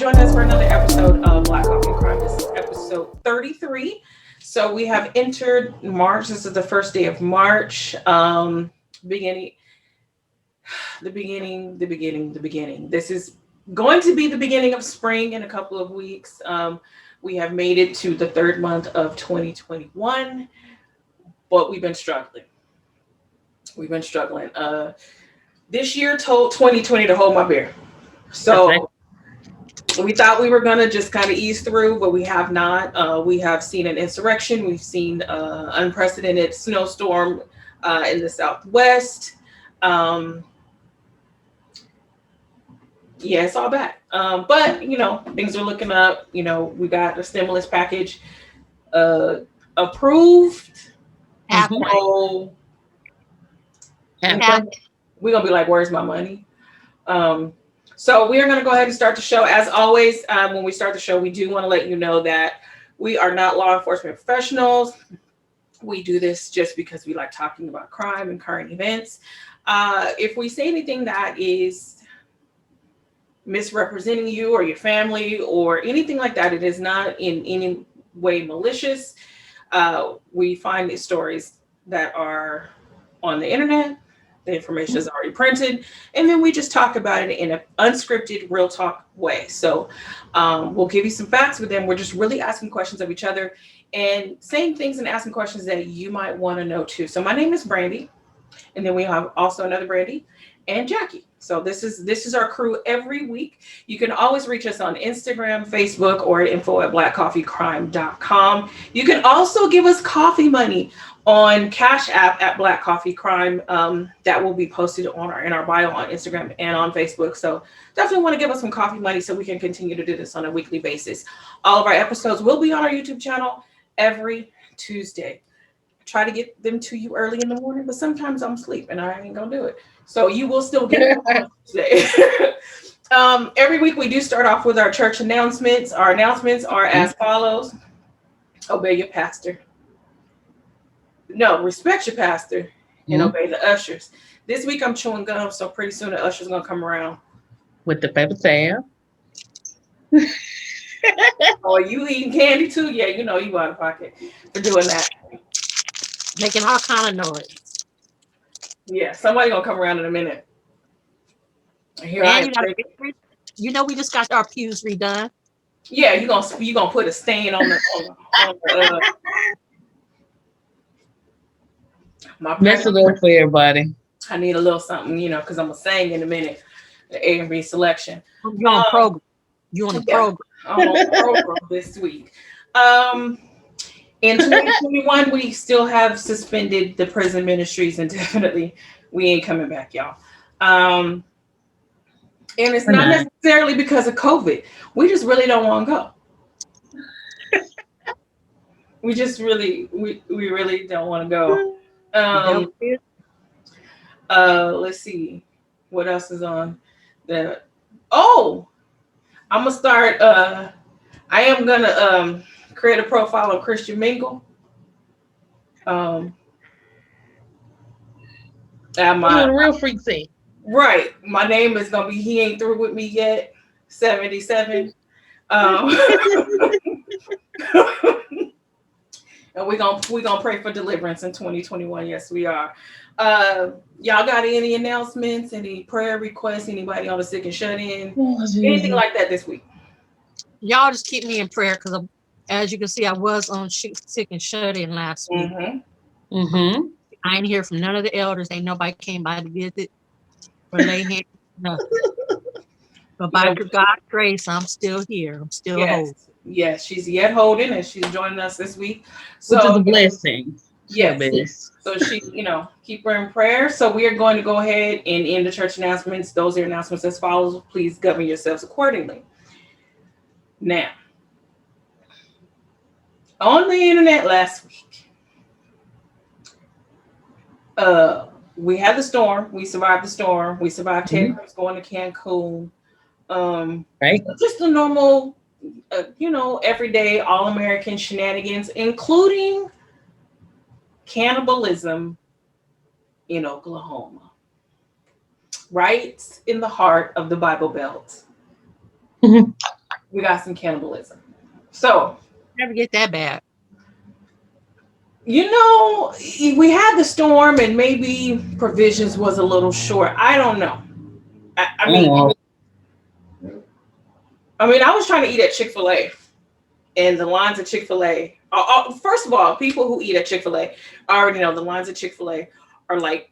joining us for another episode of Black Coffee and Crime. This is episode 33. So we have entered March. This is the first day of March. Beginning, the beginning. This is going to be the beginning of spring in a couple of weeks. We have made it to the third month of 2021, but we've been struggling. This year told 2020 to hold my beer. So we thought we were gonna just kind of ease through, but we have not. We have seen an insurrection. We've seen unprecedented snowstorm in the Southwest. Yeah, it's all bad. But things are looking up. We got a stimulus package approved. So we're gonna be like, "Where's my money?" So we are going to go ahead and start the show. As always, when we start the show, we do want to let you know that we are not law enforcement professionals. We do this just because we like talking about crime and current events. If we say anything that is misrepresenting you or your family or anything like that, it is not in any way malicious. We find these stories that are on the internet. The information is already printed, and then we just talk about it in an unscripted, real talk way. So we'll give you some facts, but then we're just really asking questions of each other and saying things and asking questions that you might want to know too. So my name is Brandy, and then we have also another Brandy and Jackie. So this is our crew every week. You can always reach us on Instagram, Facebook, or info@blackcoffeecrime.com. You can also give us coffee money on Cash App at Black Coffee Crime. That will be posted in our bio on Instagram and on Facebook. So definitely want to give us some coffee money so we can continue to do this on a weekly basis. All of our episodes will be on our YouTube channel every Tuesday. I try to get them to you early in the morning, but sometimes I'm asleep and I ain't gonna do it. So you will still get it on Tuesday. Every week we do start off with our church announcements. Our announcements are as follows. Obey your pastor. No, respect your pastor and obey the ushers. This week I'm chewing gum, so pretty soon the usher's gonna come around with the paper towel. Oh, you eating candy too? Yeah, you out of pocket for doing that. Making all kind of noise. Yeah, somebody gonna come around in a minute. Here and we just got our pews redone. Yeah, you gonna put a stain on the Mess it up for everybody. I need a little something, because I'm gonna sing in a minute. The A&B selection. You're on program. You're on the program. I'm on the program this week. In 2021, we still have suspended the prison ministries indefinitely. We ain't coming back, y'all. And it's not necessarily because of COVID. We just really don't want to go. We just really, we really don't want to go. Let's see what else is on the. Oh, I'm gonna start. I am gonna create a profile on Christian Mingle. What a real freak thing. Right, my name is gonna be He Ain't Through With Me Yet 77. And we're gonna pray for deliverance in 2021. Yes, we are. Y'all got any announcements, any prayer requests, anybody on the sick and shut in, anything like that this week? Y'all just keep me in prayer because, as you can see, I was on sick and shut in last week. I ain't hear from none of the elders. Ain't nobody came by to visit or lay hands. Nothing. But by God's grace, I'm still here. I'm still holding. Yes, she's yet holding, and she's joining us this week. So, which is a blessing. Yes. So she, keep her in prayer. So we are going to go ahead and end the church announcements. Those are announcements as follows. Please govern yourselves accordingly. Now, on the internet last week, we had the storm. We survived the storm. We survived Ted Cruz going to Cancun. Right. Just the normal, everyday all-American shenanigans, including cannibalism in Oklahoma, right in the heart of the Bible Belt. we got some cannibalism. So never get that bad. You know, we had the storm and maybe provisions was a little short. I don't know. I mean, I was trying to eat at Chick-fil-A, and the lines at Chick-fil-A. First of all, people who eat at Chick-fil-A, I already know the lines at Chick-fil-A are like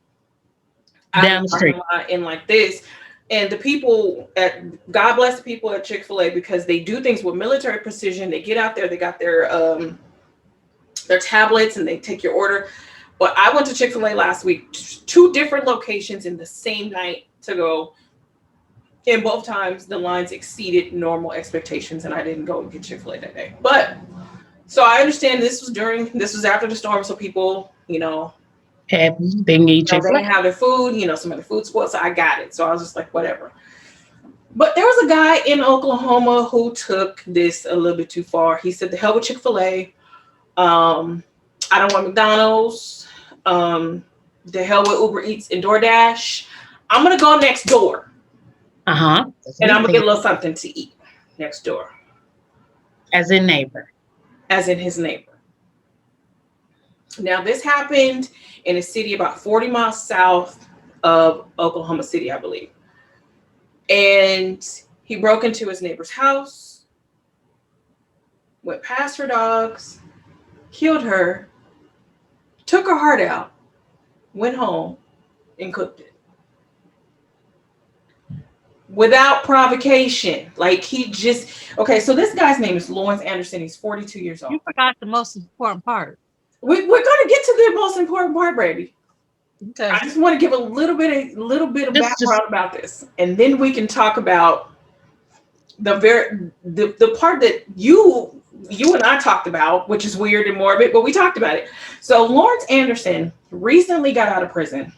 down the street and like this. And the people God bless the people at Chick-fil-A, because they do things with military precision. They get out there, they got their tablets, and they take your order. But I went to Chick-fil-A last week, 2 different locations in the same night to go. And both times the lines exceeded normal expectations, and I didn't go and get Chick-fil-A that day. But so I understand this was after the storm, so people, happy they need Chick-fil-A. They have their food, some of the food spoiled, so I got it. So I was just like, whatever. But there was a guy in Oklahoma who took this a little bit too far. He said, the hell with Chick-fil-A. I don't want McDonald's. The hell with Uber Eats and DoorDash. I'm gonna go next door. And I'm gonna get a little something to eat next door. As in neighbor. As in his neighbor. Now this happened in a city about 40 miles south of Oklahoma City, I believe. And he broke into his neighbor's house, went past her dogs, killed her, took her heart out, went home, and cooked it. Without provocation. Like so this guy's name is Lawrence Anderson. He's 42 years old. You forgot the most important part. We're going to get to the most important part, baby. Okay. I just want to give a little bit of background about this. And then we can talk about the part that you and I talked about, which is weird and morbid, but we talked about it. So Lawrence Anderson recently got out of prison,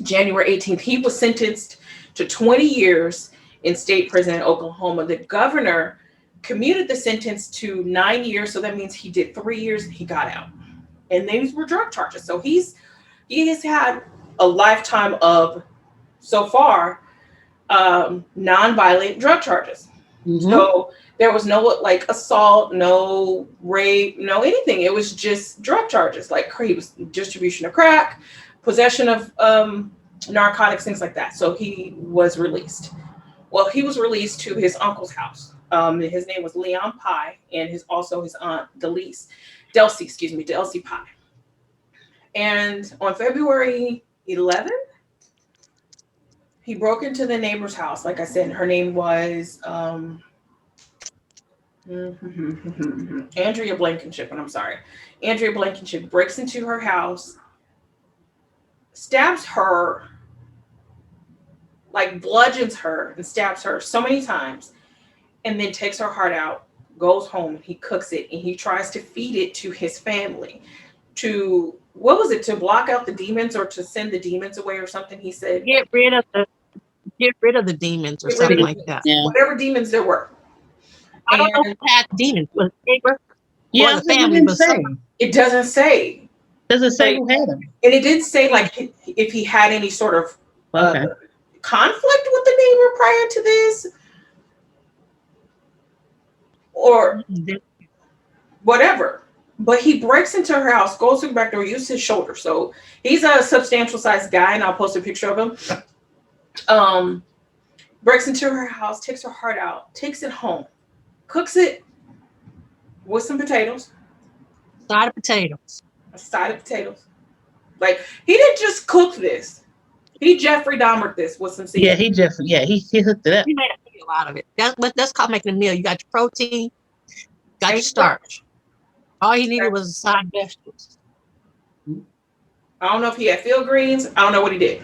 January 18th. He was sentenced to 20 years in state prison in Oklahoma. The governor commuted the sentence to 9 years. So that means he did 3 years and he got out. And these were drug charges. So he has had a lifetime of, so far, non-violent drug charges. Mm-hmm. So there was no assault, no rape, no anything. It was just drug charges. Like he was distribution of crack, possession of narcotics, things like that. So he was released. Well, he was released to his uncle's house. His name was Leon Pye, and his aunt Delcy Pye. And on February 11th, he broke into the neighbor's house. Like I said, her name was Andrea Blankenship, and I'm sorry. Andrea Blankenship breaks into her house, stabs her, bludgeons her and stabs her so many times, and then takes her heart out, goes home, he cooks it, and he tries to feed it to his family to block out the demons or to send the demons away or something. He said, get rid of the demons or something like that. Yeah. Whatever demons there were. I don't know who had demons. Was it neighbor? Yeah, the family was it doesn't say. Doesn't say who had them. And it did say if he had any sort of conflict with the neighbor prior to this, or whatever. But he breaks into her house, goes through the back door, uses his shoulder. So he's a substantial sized guy, and I'll post a picture of him. Breaks into her house, takes her heart out, takes it home, cooks it with some potatoes. A side of potatoes. He didn't just cook this. He Jeffrey Dahmered this with some seasoning. Yeah, he hooked it up. He made a meal out of it. That's called making a meal. You got your protein, got your starch. All he needed was side vegetables. I don't know if he had field greens. I don't know what he did.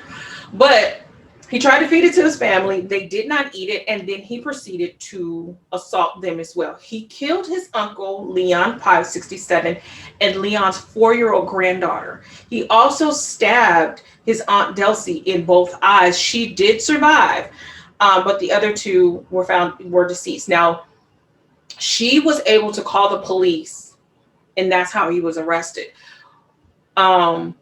But he tried to feed it to his family. They did not eat it. And then he proceeded to assault them as well. He killed his uncle, Leon Pye, 67, and Leon's 4-year-old granddaughter. He also stabbed his aunt Delcy in both eyes. She did survive, but the other two were deceased. Now, she was able to call the police, and that's how he was arrested. When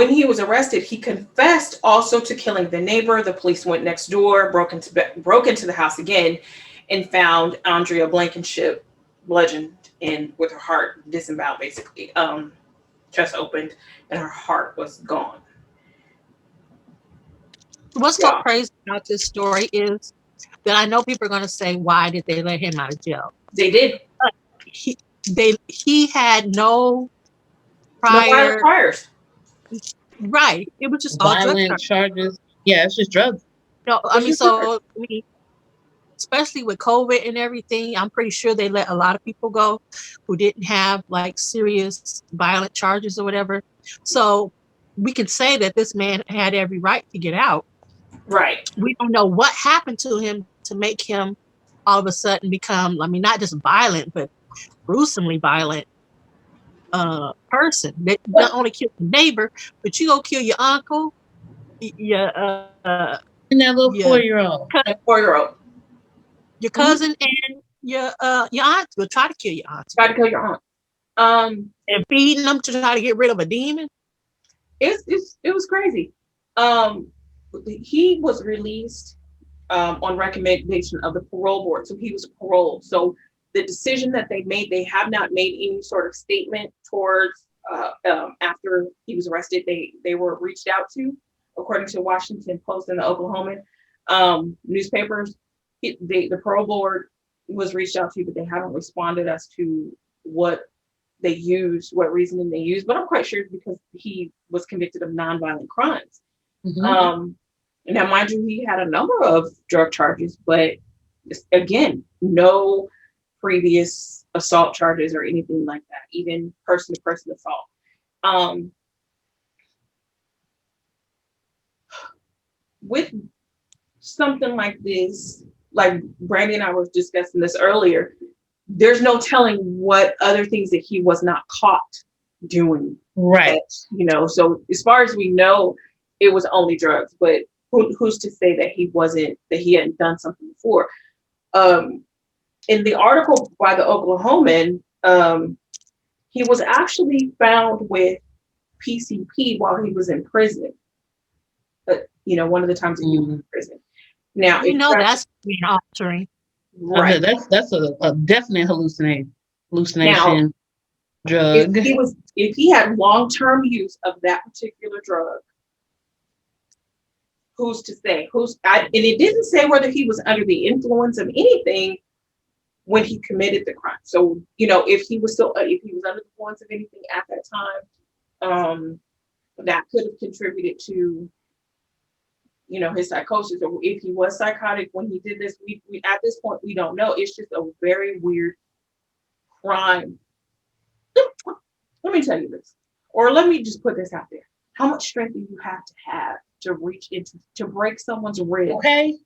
he was arrested, he confessed also to killing the neighbor. The police went next door, broke into the house again, and found Andrea Blankenship bludgeoned and with her heart disemboweled, basically. Chest opened and her heart was gone. What's so Yeah, crazy about this story is that I know people are going to say, why did they let him out of jail? they did. He, he had no No violent prior, priors. right. It was just all drug Violent charges. charges. Yeah, it's just drugs. No, I It's mean, just drugs. so, I mean, especially with COVID and everything, I'm pretty sure they let a lot of people go who didn't have like serious violent charges or whatever. So we can say that this man had every right to get out. Right. We don't know what happened to him to make him all of a sudden become, I mean, not just violent, but gruesomely violent person that not What? only killed the neighbor, but you go kill your uncle, your And that little your 4-year-old. A 4-year-old. your cousin and your aunt will try to kill your aunt Try to kill your aunt. and feeding them to try to get rid of a demon. It was crazy. Um, he was released on recommendation of the parole board, so he was paroled. So the decision that they made, they have not made any sort of statement towards after he was arrested. They were reached out to, according to Washington Post and the Oklahoman newspapers. The parole board was reached out to, but they haven't responded as to what they used, what reasoning they used. But I'm quite sure it's because he was convicted of nonviolent crimes. Mm-hmm. Now, mind you, he had a number of drug charges, but again, no previous assault charges or anything like that, even person-to-person assault. With something like this, like Brandy and I were discussing this earlier, there's no telling what other things that he was not caught doing. Right. So as far as we know, it was only drugs, but who's to say that he hadn't done something before? In the article by the Oklahoman, he was actually found with PCP while he was in prison. But one of the times that he was in prison. Now, That's being altering. Right. That's a definite hallucination Now, drug. if he had long-term use of that particular drug, who's to say? And it didn't say whether he was under the influence of anything when he committed the crime. So, if he was under the influence of anything at that time, that could have contributed to, his psychosis, or if he was psychotic when he did this, we at this point, we don't know. It's just a very weird crime. Let me tell you this, or let me just put this out there. How much strength do you have to reach into, to break someone's rib? Okay.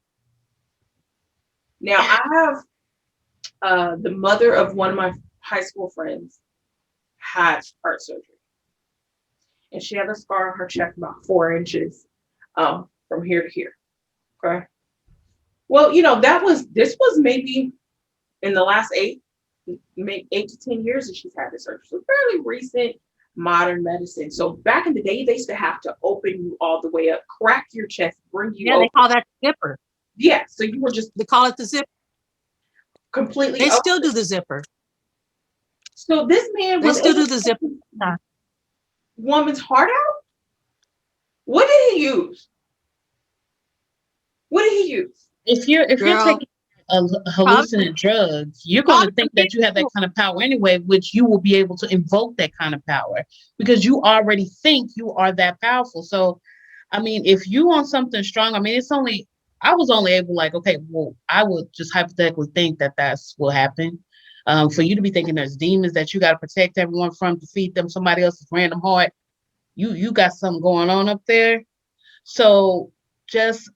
Now, I have the mother of one of my high school friends had heart surgery, and she had a scar on her chest about 4 inches from here to here. Okay. Well, this was maybe in the last 8 to 10 years that she's had this surgery. So fairly recent modern medicine. So back in the day, they used to have to open you all the way up, crack your chest, bring you They call that zipper. Yeah. So you were just They call it the zipper. completely They open. still do the zipper. So this man They still do the zipper. Woman's heart out? What did he use? If you're taking a hallucinant drug, you're going to think that you have that kind of power anyway, which you will be able to invoke that kind of power because you already think you are that powerful. So, I mean, if you want something strong, I mean, I was only able okay, well, I would just hypothetically think that that's what happened. For you to be thinking there's demons that you got to protect everyone from, to feed them somebody else's random heart, you got something going on up there. So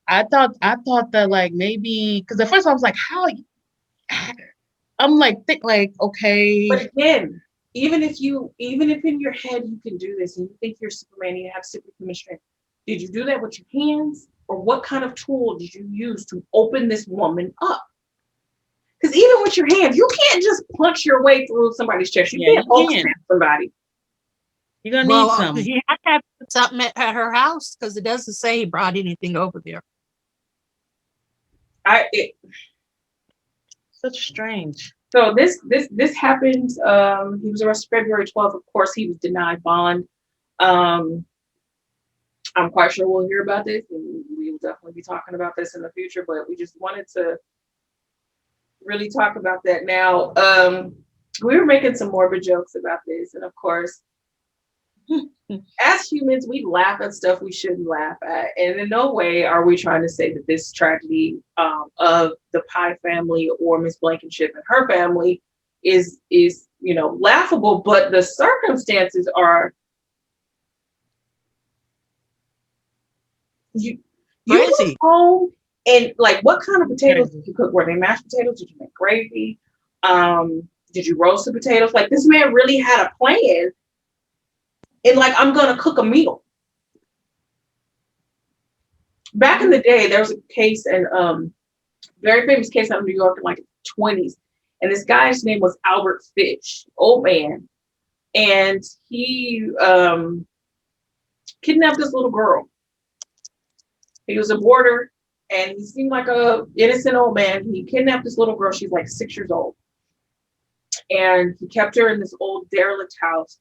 I thought that maybe, because at first I was like, how? I'm okay. But again, even if in your head you can do this and you think you're Superman and you have superhuman strength, did you do that with your hands, or what kind of tool did you use to open this woman up? Because even with your hands, you can't just punch your way through somebody's chest. You can't stab somebody. You're gonna need something. He had to have something at her house because it doesn't say he brought anything over there. Such strange. So this happened. He was arrested February 12th. Of course, he was denied bond. Um, I'm quite sure we'll hear about this, and we will definitely be talking about this in the future. But we just wanted to really talk about that now. We were making some morbid jokes about this, and of course, as humans, we laugh at stuff we shouldn't laugh at, and in no way are we trying to say that this tragedy of the Pye family or Miss Blankenship and her family is laughable, but the circumstances are you Crazy. go home and like, what kind of potatoes did you cook? Were they mashed potatoes? Did you make gravy? Did you roast the potatoes? Like, this man really had a plan. And like, I'm gonna cook a meal. Back in the day, there was a case, and very famous case out of New York in like the 20s. And this guy's name was Albert Fish, old man. And he kidnapped this little girl. He was a boarder, and he seemed like a innocent old man. He kidnapped this little girl. She's like 6 years old. And he kept her in this old derelict house.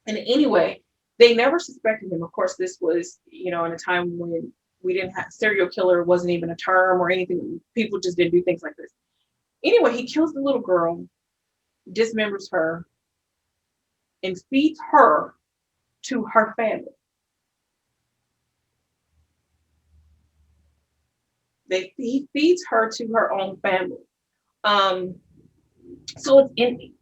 And anyway, they never suspected him. Of course, this was, in a time when we didn't have serial killer wasn't even a term or anything. People just didn't do things like this. Anyway, he kills the little girl, dismembers her, and feeds her to her family. He feeds her to her own family. So it's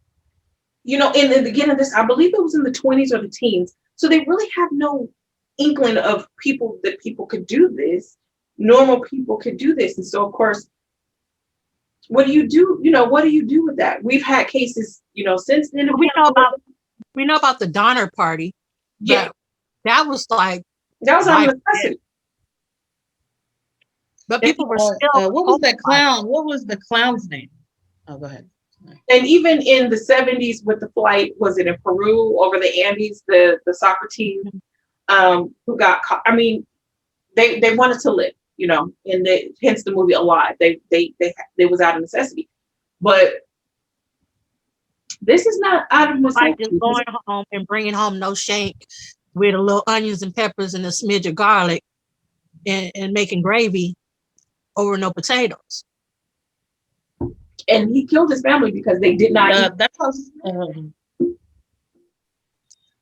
in the beginning of this, I believe it was in the 20s or the teens. So they really have no inkling of people could do this. Normal people could do this. And so, of course, what do you do? What do you do with that? We've had cases, since then. We know about the Donner Party. Yeah. That was like. That was our necessity. But people were still. What was that clown? What was the clown's name? Oh, go ahead. And even in the 70s with the flight, was it in Peru over the Andes, the soccer team who got caught? I mean, they wanted to live, and hence the movie Alive. They was out of necessity. But this is not out of necessity. Just going home and bringing home no shank with a little onions and peppers and a smidge of garlic and making gravy over no potatoes. And he killed his family because they did not eat. That was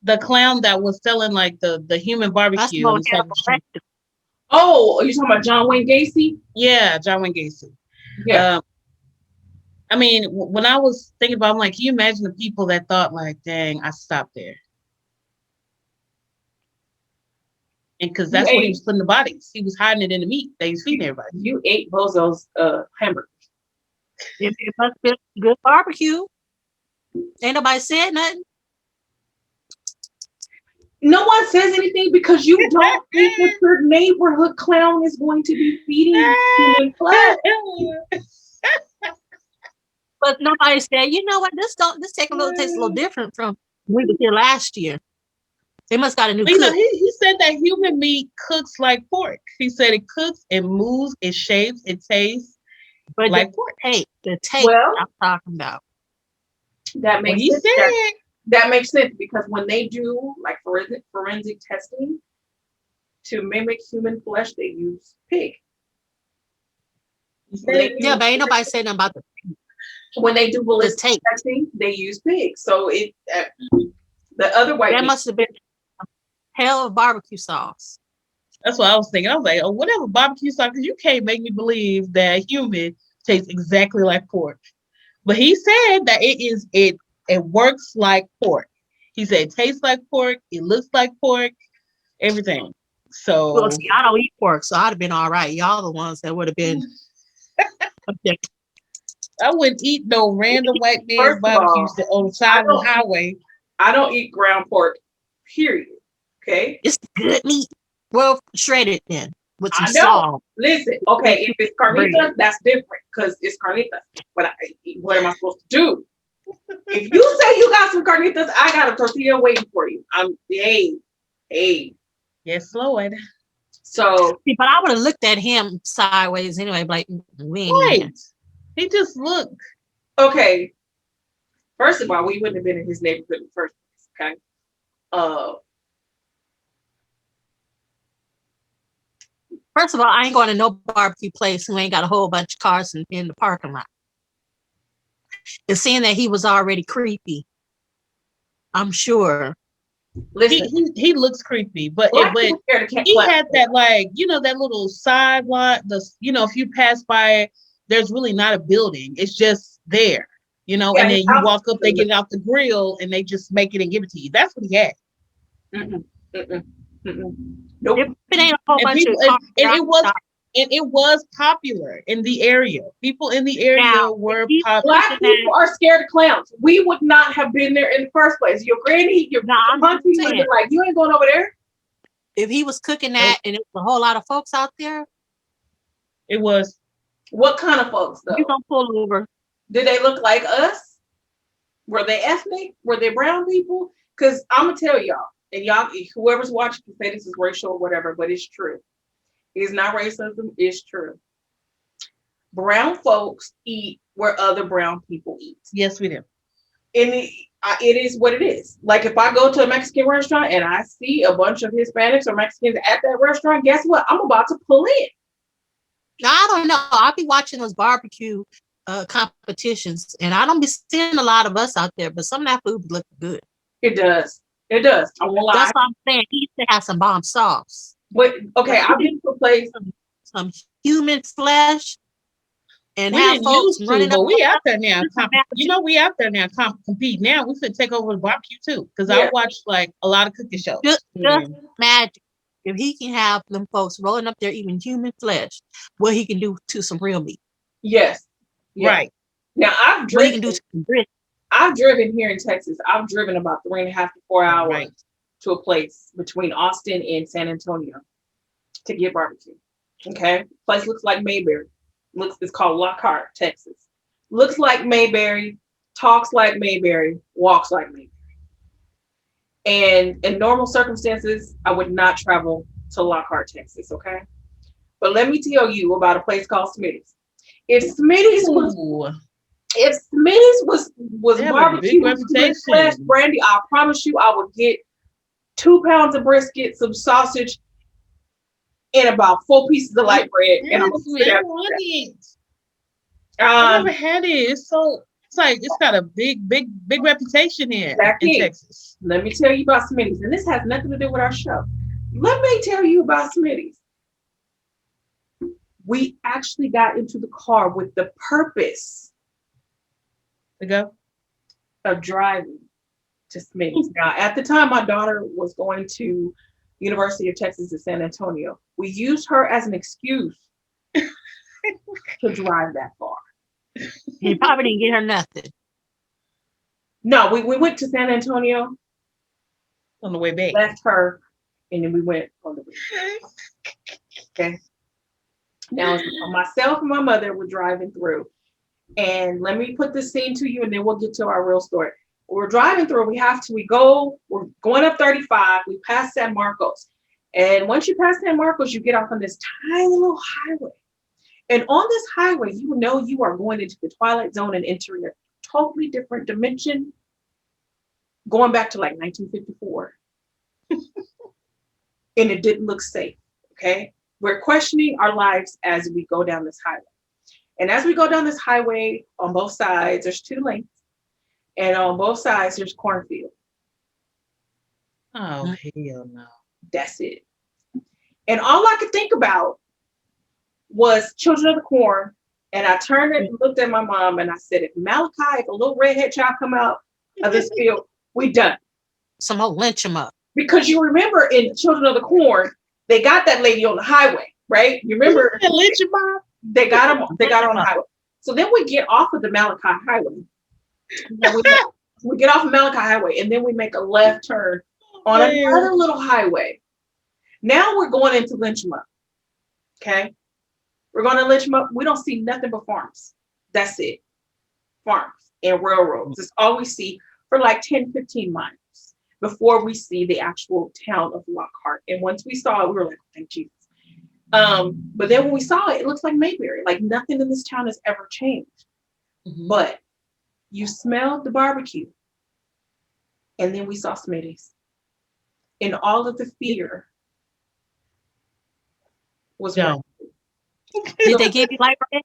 the clown that was selling like the human barbecue. Oh, are you talking about John Wayne Gacy? Yeah, John Wayne Gacy. Yeah. I mean, when I was thinking about it, I'm like, can you imagine the people that thought like, dang, I stopped there? And because that's what he was putting the bodies. He was hiding it in the meat. They was feeding everybody. You ate Bozo's hamburger. It must be good barbecue. Ain't nobody said nothing. No one says anything because you don't think that your neighborhood clown is going to be feeding human flesh. But nobody said, you know what? This tastes a little different from when we were here last year. They must got a new cook. He said that human meat cooks like pork. He said it cooks, it moves, it shapes, it tastes. But like pork. The taste I'm talking about. That makes sense. That makes sense because when they do like forensic testing to mimic human flesh, they use pig. But ain't nobody saying nothing about the pig. When they do ballistic testing, they use pig. So the other white that must have been a hell of barbecue sauce. That's what I was thinking. I was like, oh, whatever barbecue sauce, because you can't make me believe that human tastes exactly like pork. But he said that it works like pork. He said it tastes like pork, it looks like pork, everything. So well, see, I don't eat pork, so I'd have been all right. Y'all the ones that would have been objective. I wouldn't eat no random white man's barbecue on the side of the highway. I don't eat ground pork, period. Okay? It's good meat. Well, shredded then with some salt. Listen, okay, if it's carnitas, that's different because it's carnitas. But what am I supposed to do? If you say you got some carnitas, I got a tortilla waiting for you. Hey. Yes, Lord. So, but I would have looked at him sideways anyway, like we ain't. He just looked. Okay. First of all, we wouldn't have been in his neighborhood in the first place. Okay. First of all, I ain't going to no barbecue place who ain't got a whole bunch of cars in the parking lot. And seeing that he was already creepy, I'm sure. Listen, he looks creepy, but he had that, like, that little sidewalk. If you pass by, there's really not a building. It's just there, and then you walk up, they get it off the grill, and they just make it and give it to you. That's what he had. Nope. It ain't a whole bunch of it was popular in the area. People in the area were popular. Black people are scared of clowns. We would not have been there in the first place. Your granny, your auntie would be like, you ain't going over there. If he was cooking that and it was a whole lot of folks out there. It was. What kind of folks, though? You gonna pull over. Did they look like us? Were they ethnic? Were they brown people? Because I'm going to tell y'all, and y'all, whoever's watching can say this is racial or whatever, but it's true. It's not racism, it's true. Brown folks eat where other brown people eat. Yes, we do. And it is what it is. Like if I go to a Mexican restaurant and I see a bunch of Hispanics or Mexicans at that restaurant, guess what? I'm about to pull in. I don't know. I'll be watching those barbecue competitions, and I don't be seeing a lot of us out there, but some of that food looks good. It does. It does. I won't lie. That's what I'm saying. He used to have some bomb sauce. But okay, I've been to a place. Some human flesh. And we have didn't folks used to, running but we out there now. We out there now compete. Now we should take over the barbecue too. Because I watch like a lot of cooking shows. Just imagine if he can have them folks rolling up there eating human flesh, what he can do to some real meat. Yes. Right. Now I've driven. I've driven here in Texas. I've driven about 3.5 to 4 hours to a place between Austin and San Antonio to get barbecue. Okay, place looks like Mayberry. It's called Lockhart, Texas. Looks like Mayberry, talks like Mayberry, walks like Mayberry. And in normal circumstances, I would not travel to Lockhart, Texas. Okay, but let me tell you about a place called Smitty's. If Smitty's was barbecue flesh brandy, I promise you I would get 2 pounds of brisket, some sausage, and about 4 pieces of light bread. And I'm I never had it. It's like it's got a big reputation here in Texas. Let me tell you about Smitty's, and this has nothing to do with our show. Let me tell you about Smitty's. We actually got into the car with the purpose of driving to Smitty's. Now, at the time, my daughter was going to University of Texas at San Antonio. We used her as an excuse to drive that far. You probably didn't get her nothing. No, we went to San Antonio on the way back. Left her, and then we went on the way back. Okay. Now, myself and my mother were driving through, and let me put this scene to you, and then we'll get to our real story. We're driving through. We're going up 35. We pass San Marcos, and once you pass San Marcos, you get off on this tiny little highway. And on this highway, you know you are going into the Twilight Zone and entering a totally different dimension, going back to like 1954, and it didn't look safe. Okay. We're questioning our lives as we go down this highway. And as we go down this highway, on both sides, there's 2 lanes. And on both sides, there's cornfield. Oh, hell no. That's it. And all I could think about was Children of the Corn. And I turned and looked at my mom and I said, if a little redhead child come out of this field, we done. Someone lynch him up. Because you remember in Children of the Corn, they got that lady on the highway, right? You remember? They got her on the highway. So then we get off of the Malachi Highway. We get off of Malachi Highway, and then we make a left turn on another little highway. Now we're going into Lynch 'em Up. Okay? We're going to Lynch 'em Up. We don't see nothing but farms. That's it. Farms and railroads. That's all we see for like 10, 15 miles before we see the actual town of Lockhart. And once we saw it, we were like, thank Jesus. But then when we saw it, it looks like Mayberry. Like nothing in this town has ever changed. But you smelled the barbecue, and then we saw Smitty's, and all of the fear was gone. Did they give you light bread?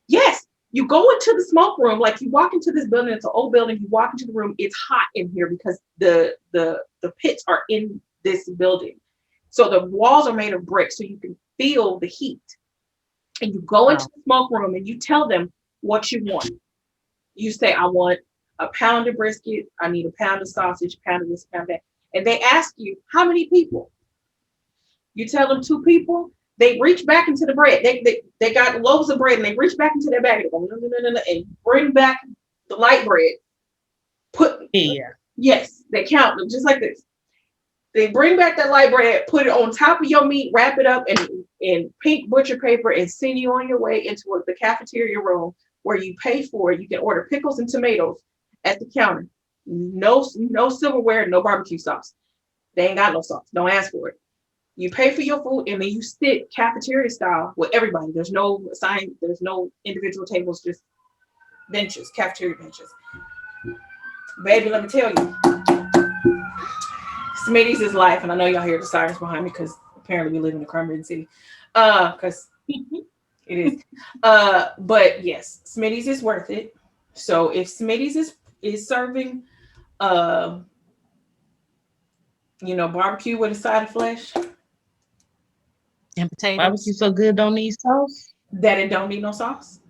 Yes. You go into the smoke room, like you walk into this building, it's an old building, you walk into the room, it's hot in here because the pits are in this building. So the walls are made of brick, so you can feel the heat. And you go into the smoke room and you tell them what you want. You say, I want a pound of brisket, I need a pound of sausage, a pound of this, a pound of that. And they ask you, how many people? You tell them 2 people. They reach back into the bread. They got loaves of bread and they reach back into their bag and go, no, and bring back the light bread. Yes, they count them just like this. They bring back that light bread, put it on top of your meat, wrap it up in pink butcher paper, and send you on your way into the cafeteria room where you pay for it. You can order pickles and tomatoes at the counter. No silverware, no barbecue sauce. They ain't got no sauce. Don't ask for it. You pay for your food and then you sit cafeteria style with everybody. There's no individual tables, just benches, cafeteria benches. Baby, let me tell you, Smitty's is life, and I know y'all hear the sirens behind me because apparently we live in the crime ridden city. Because it is. But yes, Smitty's is worth it. So if Smitty's is serving barbecue with a side of flesh. And potatoes. Barbecue so good, don't need sauce. That it don't need no sauce.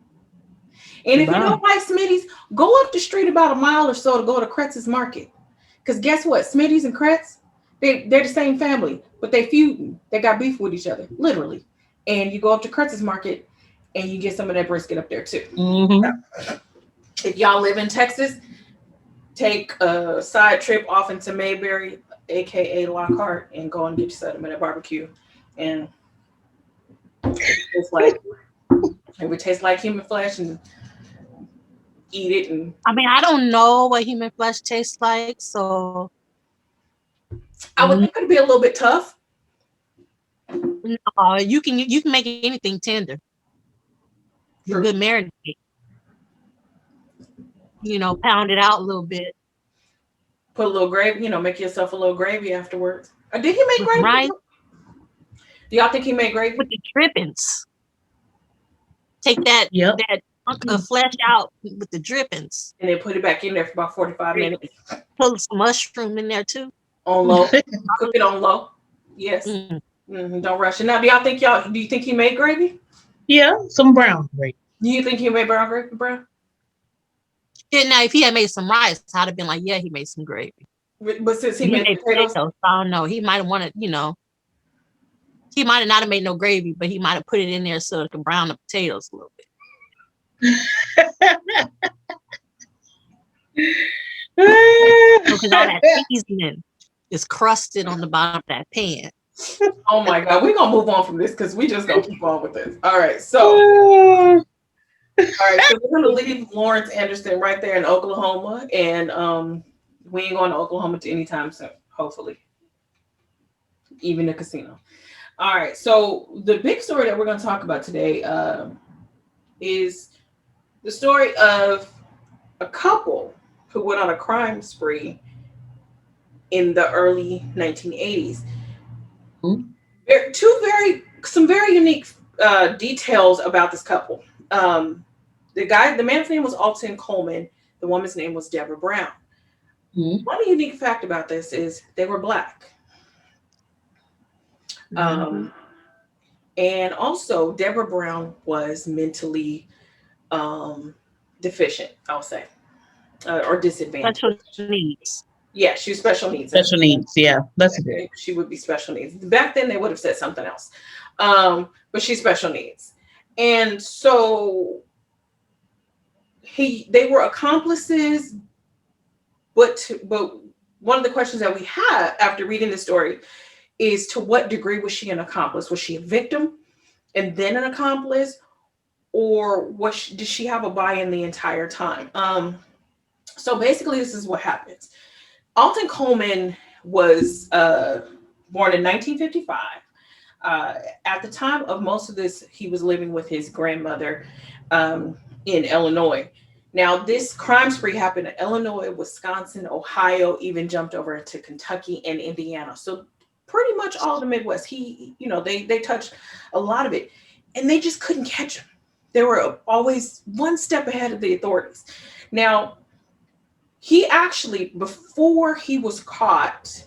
And if you don't like Smitty's, go up the street about a mile or so to go to Kretz's Market. Because guess what? Smitty's and Kretz, they're the same family, but they feuding. They got beef with each other, literally. And you go up to Kretz's Market and you get some of that brisket up there too. If y'all live in Texas, take a side trip off into Mayberry, aka Lockhart, and go and get you some of that barbecue. And it would taste like human flesh, and eat it. And I mean, I don't know what human flesh tastes like, so I would think it'd be a little bit tough. No, you can make anything tender. You could marinate. Pound it out a little bit. Put a little gravy, make yourself a little gravy afterwards. Did he make gravy? Right. Do y'all think he made gravy? With the drippings. Take that hunk of flesh out with the drippings. And then put it back in there for about 45 minutes. Put some mushroom in there too. On low. Cook it on low. Yes. Don't rush it. Now, do you think he made gravy? Yeah, some brown gravy. Do you think he made brown gravy, bro? Yeah, now if he had made some rice, I'd have been like, yeah, he made some gravy. But since he made potatoes, I don't know. He might have wanted, he might have not have made no gravy, but he might have put it in there so it can brown the potatoes a little bit. Because all that seasoning is crusted on the bottom of that pan. Oh my God, we're gonna move on from this because we just gonna keep on with this. All right, so we're gonna leave Lawrence Anderson right there in Oklahoma, and we ain't going to Oklahoma to anytime soon, hopefully, even the casino. All right, so the big story that we're going to talk about today is the story of a couple who went on a crime spree in the early 1980s. Some very unique details about this couple. The man's name was Alton Coleman. The woman's name was Debra Brown. One unique fact about this is they were Black. And also Debra Brown was mentally deficient, I'll say, or disadvantaged. Special needs. Yeah, she was special needs. Special needs, yeah. That's good. She would be special needs. Back then they would have said something else. But she's special needs. And so they were accomplices, but one of the questions that we had after reading the story is, to what degree was she an accomplice? Was she a victim and then an accomplice, or did she have a buy-in the entire time? So basically, this is what happens. Alton Coleman was born in 1955. At the time of most of this, he was living with his grandmother in Illinois. Now, this crime spree happened in Illinois, Wisconsin, Ohio, even jumped over to Kentucky and Indiana. So pretty much all the Midwest. They touched a lot of it, and they just couldn't catch him. They were always one step ahead of the authorities. Now, he actually, before he was caught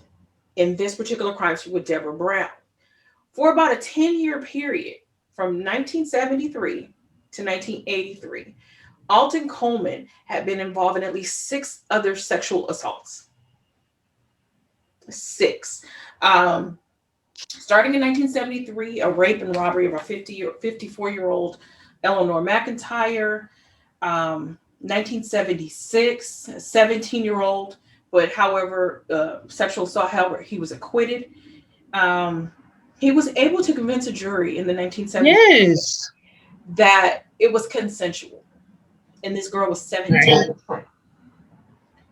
in this particular crime spree with Deborah Brown, for about a 10-year period from 1973 to 1983, Alton Coleman had been involved in at least 6 other sexual assaults. 6. Starting in 1973, a rape and robbery of a 54-year-old Eleanor McIntyre. 1976, a 17-year-old, but however, sexual assault, however, he was acquitted. He was able to convince a jury in the 1970s that it was consensual, and this girl was 17. Right.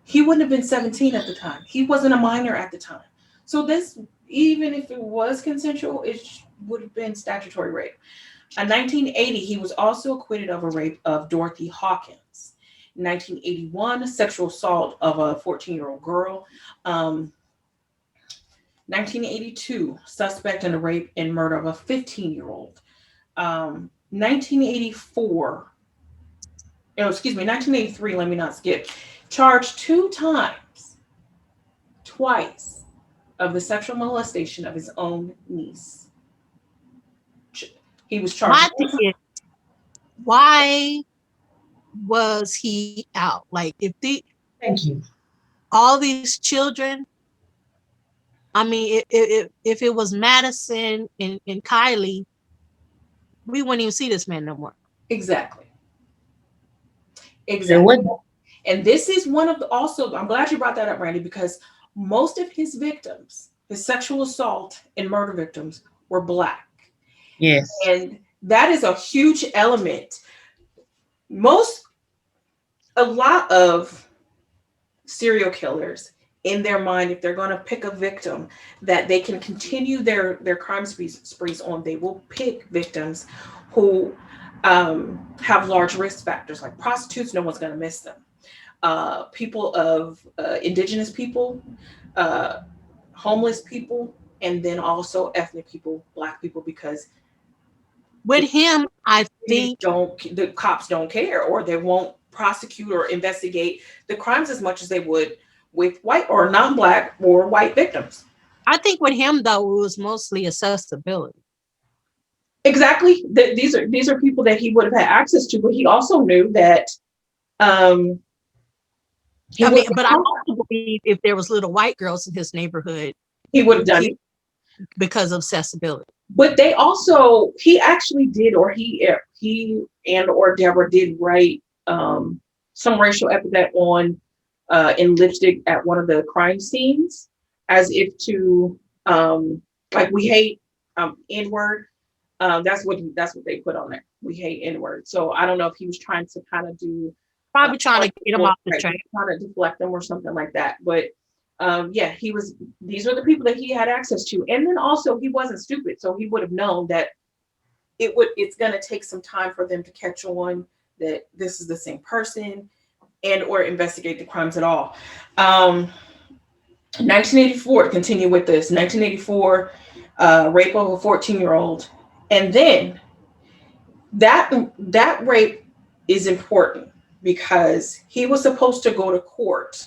He wouldn't have been 17 at the time. He wasn't a minor at the time. So this, even if it was consensual, it would have been statutory rape. In 1980, he was also acquitted of a rape of Dorothy Hawkins. In 1981, sexual assault of a 14-year-old girl. 1982, suspect in a rape and murder of a 15-year-old. 1983, let me not skip, charged 2 times, twice, of the sexual molestation of his own niece. He was charged. Why was he out? Like, thank you. All these children, I mean, if it was Madison and Kylie, we wouldn't even see this man no more. Exactly. And this is one of the, also, I'm glad you brought that up, Randy, because most of his victims, his sexual assault and murder victims, were Black. Yes. And that is a huge element. A lot of serial killers, in their mind, if they're going to pick a victim that they can continue their crime sprees on, they will pick victims who have large risk factors, like prostitutes. No one's going to miss them. People of indigenous people, homeless people, and then also ethnic people, Black people, because with him, I think the cops don't care, or they won't prosecute or investigate the crimes as much as they would with white or non-Black or white victims. I think with him, though, it was mostly accessibility. Exactly. These are people that he would have had access to, but he also knew that. But I also believe if there was little white girls in his neighborhood, he would have done it because of accessibility. But he actually did, or he or Deborah did write some racial epithet on in lipstick at one of the crime scenes, as if to like, we hate N-word. That's what they put on there. We hate N-word. So I don't know if he was trying to kind of do, probably trying to get them off the train, trying to deflect them or something like that. But these were the people that he had access to. And then also, he wasn't stupid, so he would have known that it's going to take some time for them to catch on that this is the same person, and or investigate the crimes at all. 1984, continue with this. 1984, rape of a 14-year-old. And then that rape is important because he was supposed to go to court,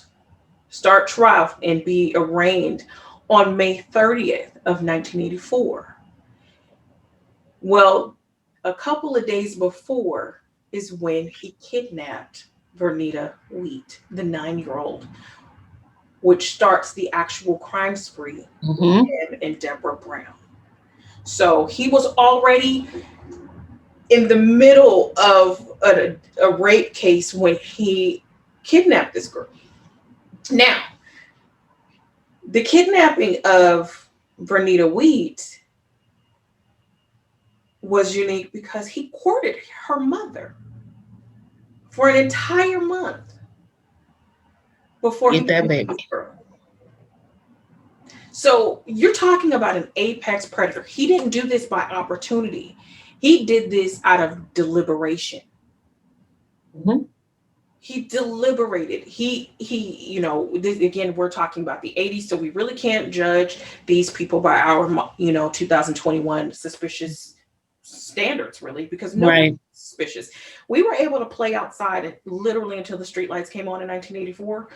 start trial, and be arraigned on May 30th of 1984. Well, a couple of days before is when he kidnapped Vernita Wheat, the 9-year-old, which starts the actual crime spree with him and Deborah Brown. So he was already in the middle of a rape case when he kidnapped this girl. Now, the kidnapping of Vernita Wheat was unique because he courted her mother for an entire month before he get that baby. her. So you're talking about an apex predator. He didn't do this by opportunity. He did this out of deliberation. Mm-hmm. He deliberated. You know, this, again, we're talking about the 80s, so we really can't judge these people by our, 2021 suspicious standards, really, because nobody's Right. suspicious. We were able to play outside literally until the streetlights came on in 1984.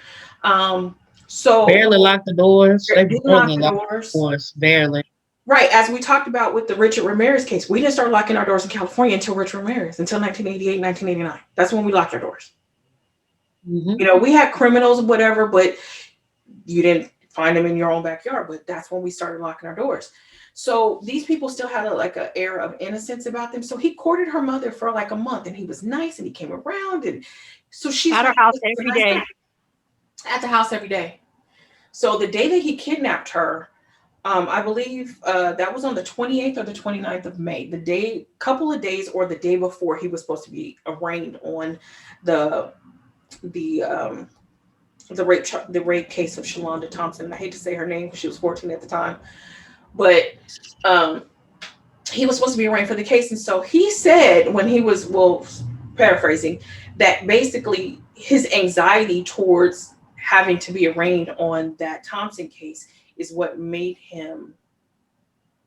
So Barely locked the doors. They didn't barely lock the locked the doors. doors. Barely. Right, as we talked about with the Richard Ramirez case, we didn't start locking our doors in California until Richard Ramirez, until 1988, 1989. That's when we locked our doors. Mm-hmm. We had criminals, whatever, but you didn't find them in your own backyard. But that's when we started locking our doors. So these people still had a air of innocence about them. So he courted her mother for like a month, and he was nice, and he came around, and so she's at her like, house "This is a every nice day. guy." At the house every day. So the day that he kidnapped her, I believe that was on the 28th or the 29th of May, couple of days or the day before he was supposed to be arraigned on the the um, the rape case of Shalonda Thompson. I hate to say her name because she was 14 at the time, but um, he was supposed to be arraigned for the case, and so he said when he was, well, paraphrasing, that basically his anxiety towards having to be arraigned on that Thompson case is what made him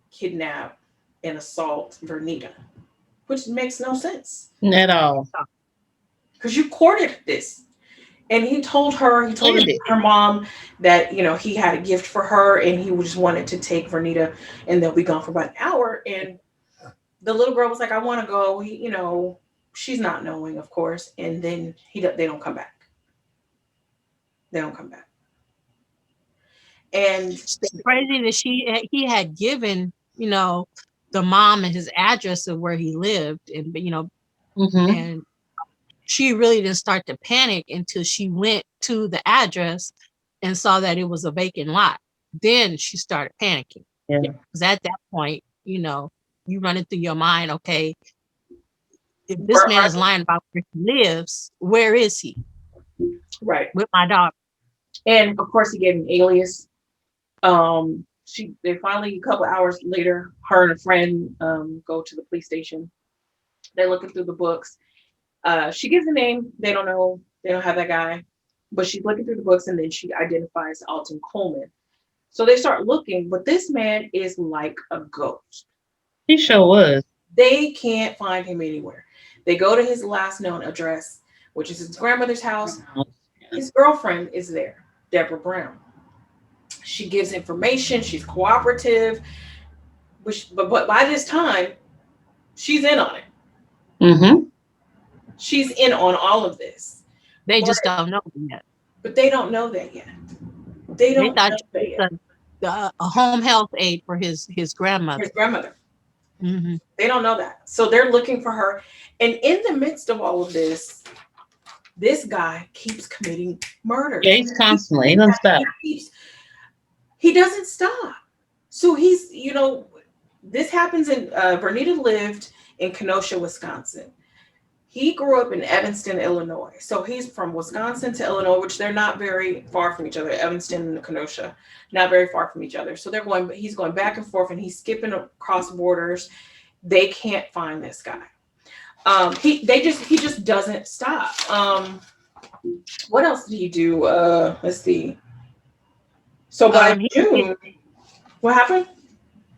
kidnap and assault Vernita, which makes no sense At all. because you courted this. And he told Planned it. her mom that, he had a gift for her and he just wanted to take Vernita and they'll be gone for about an hour. And the little girl was like, I want to go. She's not knowing, of course. And then they don't come back. They don't come back. And It's crazy that he had given, the mom and his address of where he lived, and Mm-hmm. and she really didn't start to panic until she went to the address and saw that it was a vacant lot. Then she started panicking. Yeah. Because at that point, you run it through your mind, okay, if this where man are is lying about where he lives, where is he? right. With my daughter. And of course he gave an alias. They finally, a couple hours later, her and a friend go to the police station. They're looking through the books. She gives a name. They don't know. They don't have that guy. But she's looking through the books and then she identifies Alton Coleman. So they start looking, but this man is like a ghost. He sure was. They can't find him anywhere. They go to his last known address, which is his grandmother's house. His girlfriend is there, Debra Brown. She gives information. She's cooperative. But by this time, she's in on it. Mm-hmm. She's in on all of this. They just don't know yet. But they don't know that yet. They don't thought know that yet. A home health aide for his grandmother. His grandmother. Mm-hmm. They don't know that. So they're looking for her. And in the midst of all of this guy keeps committing murder. Yeah, he's constantly. He doesn't stop. He doesn't stop. So he's, this happens in, Vernita lived in Kenosha, Wisconsin. He grew up in Evanston, Illinois. So he's from Wisconsin to Illinois, which they're not very far from each other. Evanston and Kenosha, not very far from each other. So he's going back and forth and he's skipping across borders. They can't find this guy. He just doesn't stop. What else did he do? Let's see. So by June, what happened?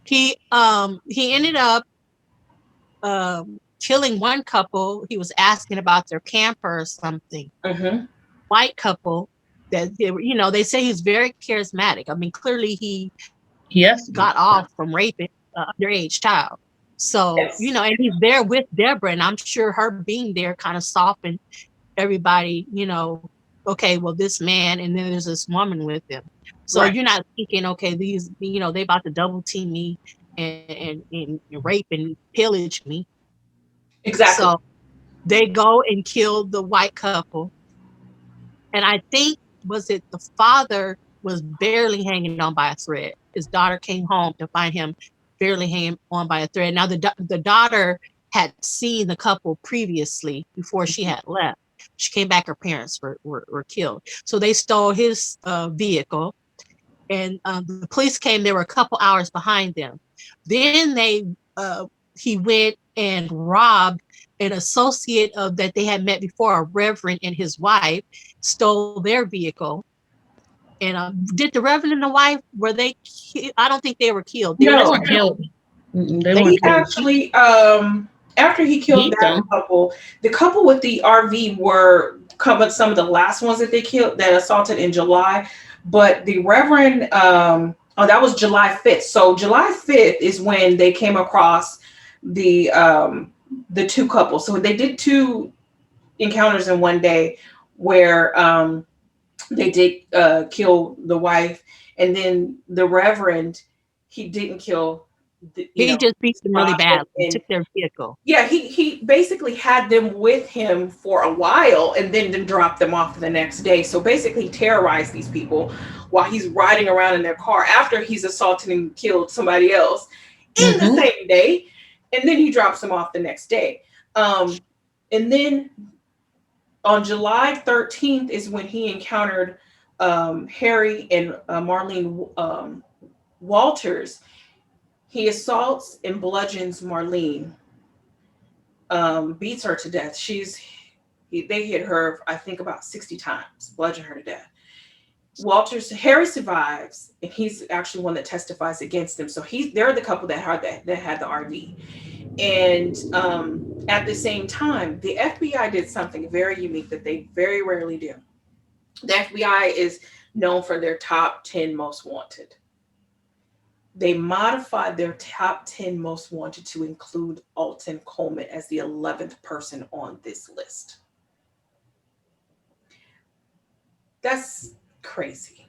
He ended up killing one couple. He was asking about their camper or something. Mm-hmm. White couple that they say he's very charismatic. I mean, clearly he got off from raping an underage child. So, yes. And he's there with Debra, and I'm sure her being there kind of softened everybody, okay, well, this man, and then there's this woman with him. So You're not thinking, okay, these, they about to double team me and rape and pillage me. Exactly. So they go and kill the white couple. And I think, was it the father was barely hanging on by a thread. His daughter came home to find him barely hanging on by a thread. Now, the daughter had seen the couple previously before she had left. She came back, her parents were killed. So they stole his vehicle. and the police came. They were a couple hours behind them. Then he went and robbed an associate of that they had met before, a reverend and his wife, stole their vehicle. And did the reverend and the wife, were they? I don't think they were killed. They No, were weren't killed. They He weren't killed. actually, after he killed that couple, the couple with the RV were some of the last ones that they killed, that assaulted in July. But the Reverend, that was July 5th. So July 5th is when they came across the two couples. So they did 2 encounters in one day where they did kill the wife, and then the Reverend, he didn't kill. He just beat them really bad and took their vehicle. Yeah, he basically had them with him for a while and then dropped them off the next day. So basically terrorized these people while he's riding around in their car after he's assaulted and killed somebody else in the same day. And then he drops them off the next day. And then on July 13th is when he encountered Harry and Marlene Walters. He assaults and bludgeons Marlene, beats her to death. They hit her, I think, about 60 times, bludgeon her to death. Harry survives, and he's actually one that testifies against him. So they're the couple that had the RV. And at the same time, the FBI did something very unique that they very rarely do. The FBI is known for their top 10 most wanted. They modified their top 10 most wanted to include Alton Coleman as the 11th person on this list. That's crazy.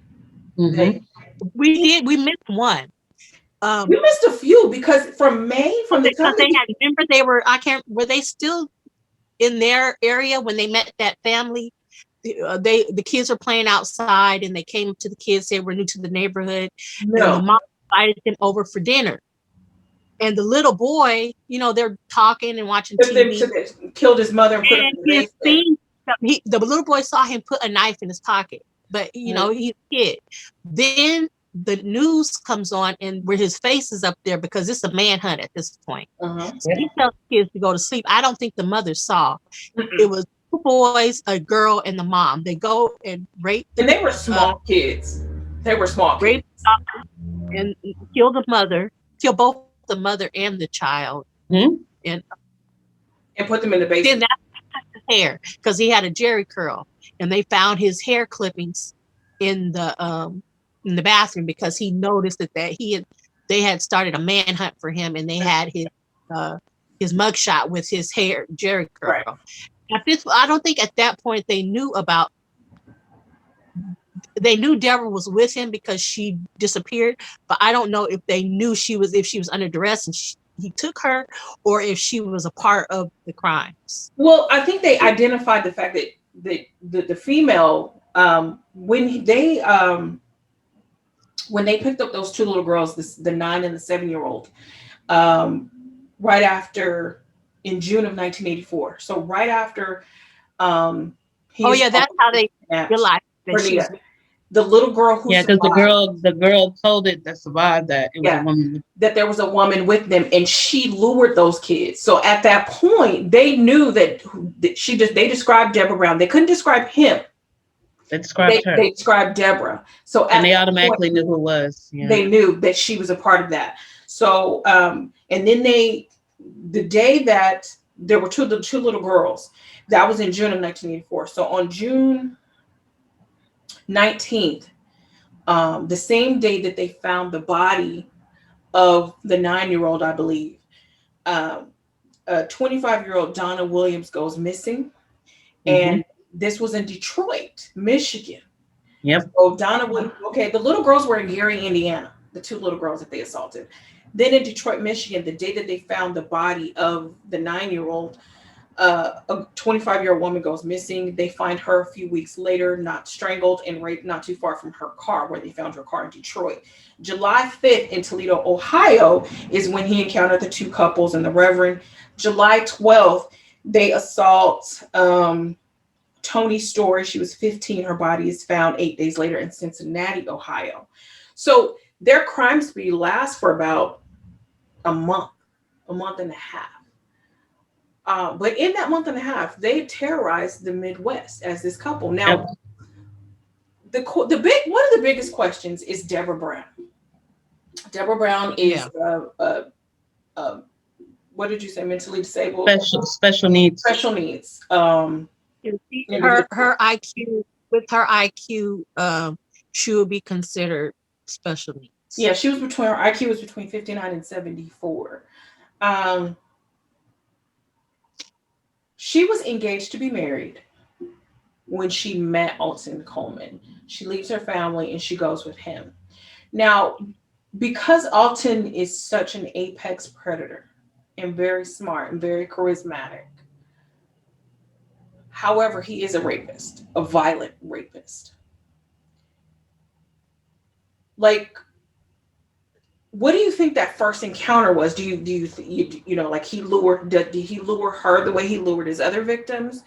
We missed one. We missed a few because from the time were they still in their area when they met that family? The kids were playing outside and they came to the kids. They were new to the neighborhood. No. And the mom invited them over for dinner. And the little boy, they're talking and watching TV. Killed his mother and put him in the basement. The little boy saw him put a knife in his pocket, but he's a kid. Then the news comes on and where his face is up there because it's a manhunt at this point. So he tells the kids to go to sleep. I don't think the mother saw. It was 2 boys, a girl, and the mom. They go and rape. And they were small kids. They were small kids. Rape and kill the mother, kill both the mother and the child, and put them in the basement. Then that's his hair because he had a jerry curl, and they found his hair clippings in the bathroom because he noticed that they had started a manhunt for him, and they had his mugshot with his hair jerry curl. Right. I don't think at that point they knew Debra was with him because she disappeared, but I don't know if they knew if she was under duress and he took her, or if she was a part of the crimes. Well, I think they identified the fact that the female, when they picked up those 2 little girls, the 9 and the 7-year-old, right after, in June of 1984. So right after, that's how they realized that she was. The little girl who because the girl told it that survived that it was a woman. That there was a woman with them, and she lured those kids. So at that point, they knew that they described Debra Brown. They couldn't describe him. They described her. They described Debra. So and they automatically knew who it was. Yeah. They knew that she was a part of that. So and then the day that there were two little girls, that was in June of 1984. So on June 19th, the same day that they found the body of the 9-year-old, I believe, a 25-year-old Donna Williams goes missing. And this was in Detroit, Michigan. Yep. So Donna Williams, the little girls were in Gary, Indiana, the 2 little girls that they assaulted. Then in Detroit, Michigan, the day that they found the body of the 9-year-old, a 25-year-old woman goes missing. They find her a few weeks later, not strangled and raped, not too far from her car, where they found her car in Detroit. July 5th in Toledo, Ohio, is when he encountered the 2 couples and the Reverend. July 12th, they assault Tony Story. She was 15. Her body is found 8 days later in Cincinnati, Ohio. So their crime spree lasts for about a month, a month and a half. But in that month and a half, they terrorized the Midwest as this couple. Yep. Now, the big one of the biggest questions is Deborah Brown. Deborah Brown is Yeah. uh, what did you say? Mentally disabled, Special needs. special needs. Her Individual. IQ, with her IQ, she would be considered special needs. Yeah, she was between her IQ was between 59 and 74. Um, she was engaged to be married when she met Alton Coleman. She leaves her family and she goes with him. Now, because Alton is such an apex predator and very smart and very charismatic, however, he is a rapist, a violent rapist. Like, what do you think that first encounter was? You know, like he lured did he lure her the way he lured his other victims?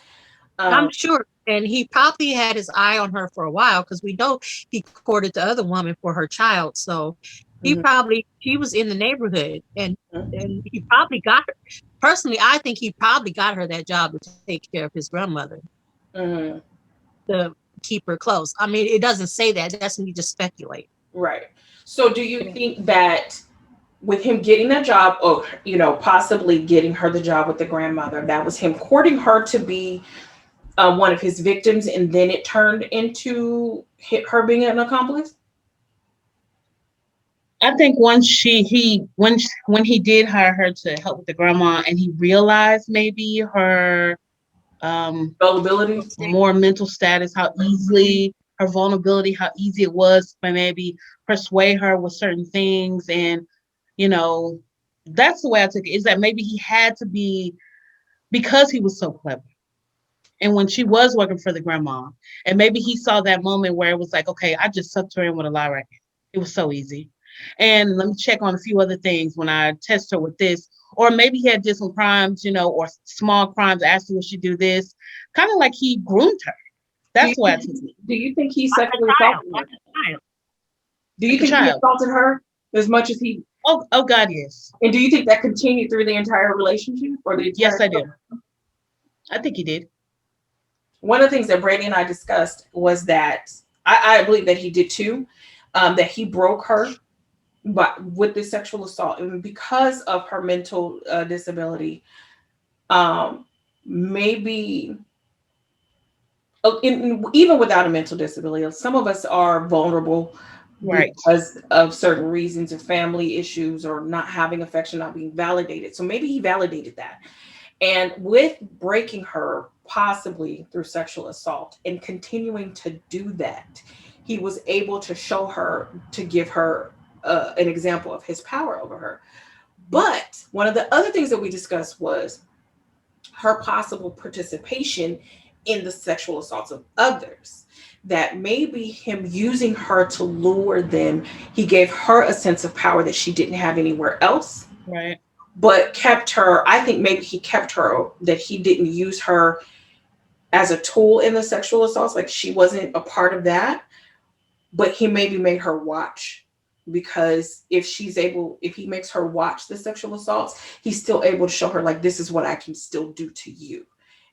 I'm Um, sure. And he probably had his eye on her for a while because we know he courted the other woman for her child. So mhm, he was in the neighborhood and he probably got her. Personally, I think he probably got her that job to take care of his grandmother, mhm. to keep her close. I mean, it doesn't say that. That's me just speculate. Right. So do you think that with him getting that job, or you know, possibly getting her the job with the grandmother, that was him courting her to be one of his victims, and then it turned into her being an accomplice? I think once when he did hire her to help with the grandma, and he realized maybe her Gullibility. more mental status, how easily her vulnerability, how easy it was to maybe persuade her with certain things, and you know, that's the way I took it. Is that maybe he had to be, because he was so clever. And when she was working for the grandma, and maybe he saw that moment where it was like, okay, I just sucked her in with a lie right here. It was so easy. And let me check on a few other things when I test her with this. Or maybe he had did some crimes, or small crimes, asked her, would she do this? Kind of like he groomed her. Do That's you the way I took it. do you think he Like a sexually child, assaulted like her? a child. Do you Like a think he child. assaulted her as much as he? Oh God, yes. And do you think that continued through the entire relationship or the Yes, entire I show? do. I think he did. One of the things that Brady and I discussed was that I believe that he did too, that he broke her, but with the sexual assault, and because of her mental disability, um, maybe even without a mental disability, some of us are vulnerable Right. because of certain reasons of family issues or not having affection, not being validated. So maybe he validated that. And with breaking her, possibly through sexual assault, and continuing to do that, he was able to show her, to give her an example of his power over her. But one of the other things that we discussed was her possible participation in the sexual assaults of others. That maybe him using her to lure them, he gave her a sense of power that she didn't have anywhere else, Right. but kept her. I think maybe he kept her, that he didn't use her as a tool in the sexual assaults, like she wasn't a part of that, but he maybe made her watch, because if he makes her watch the sexual assaults, he's still able to show her, like, this is what I can still do to you.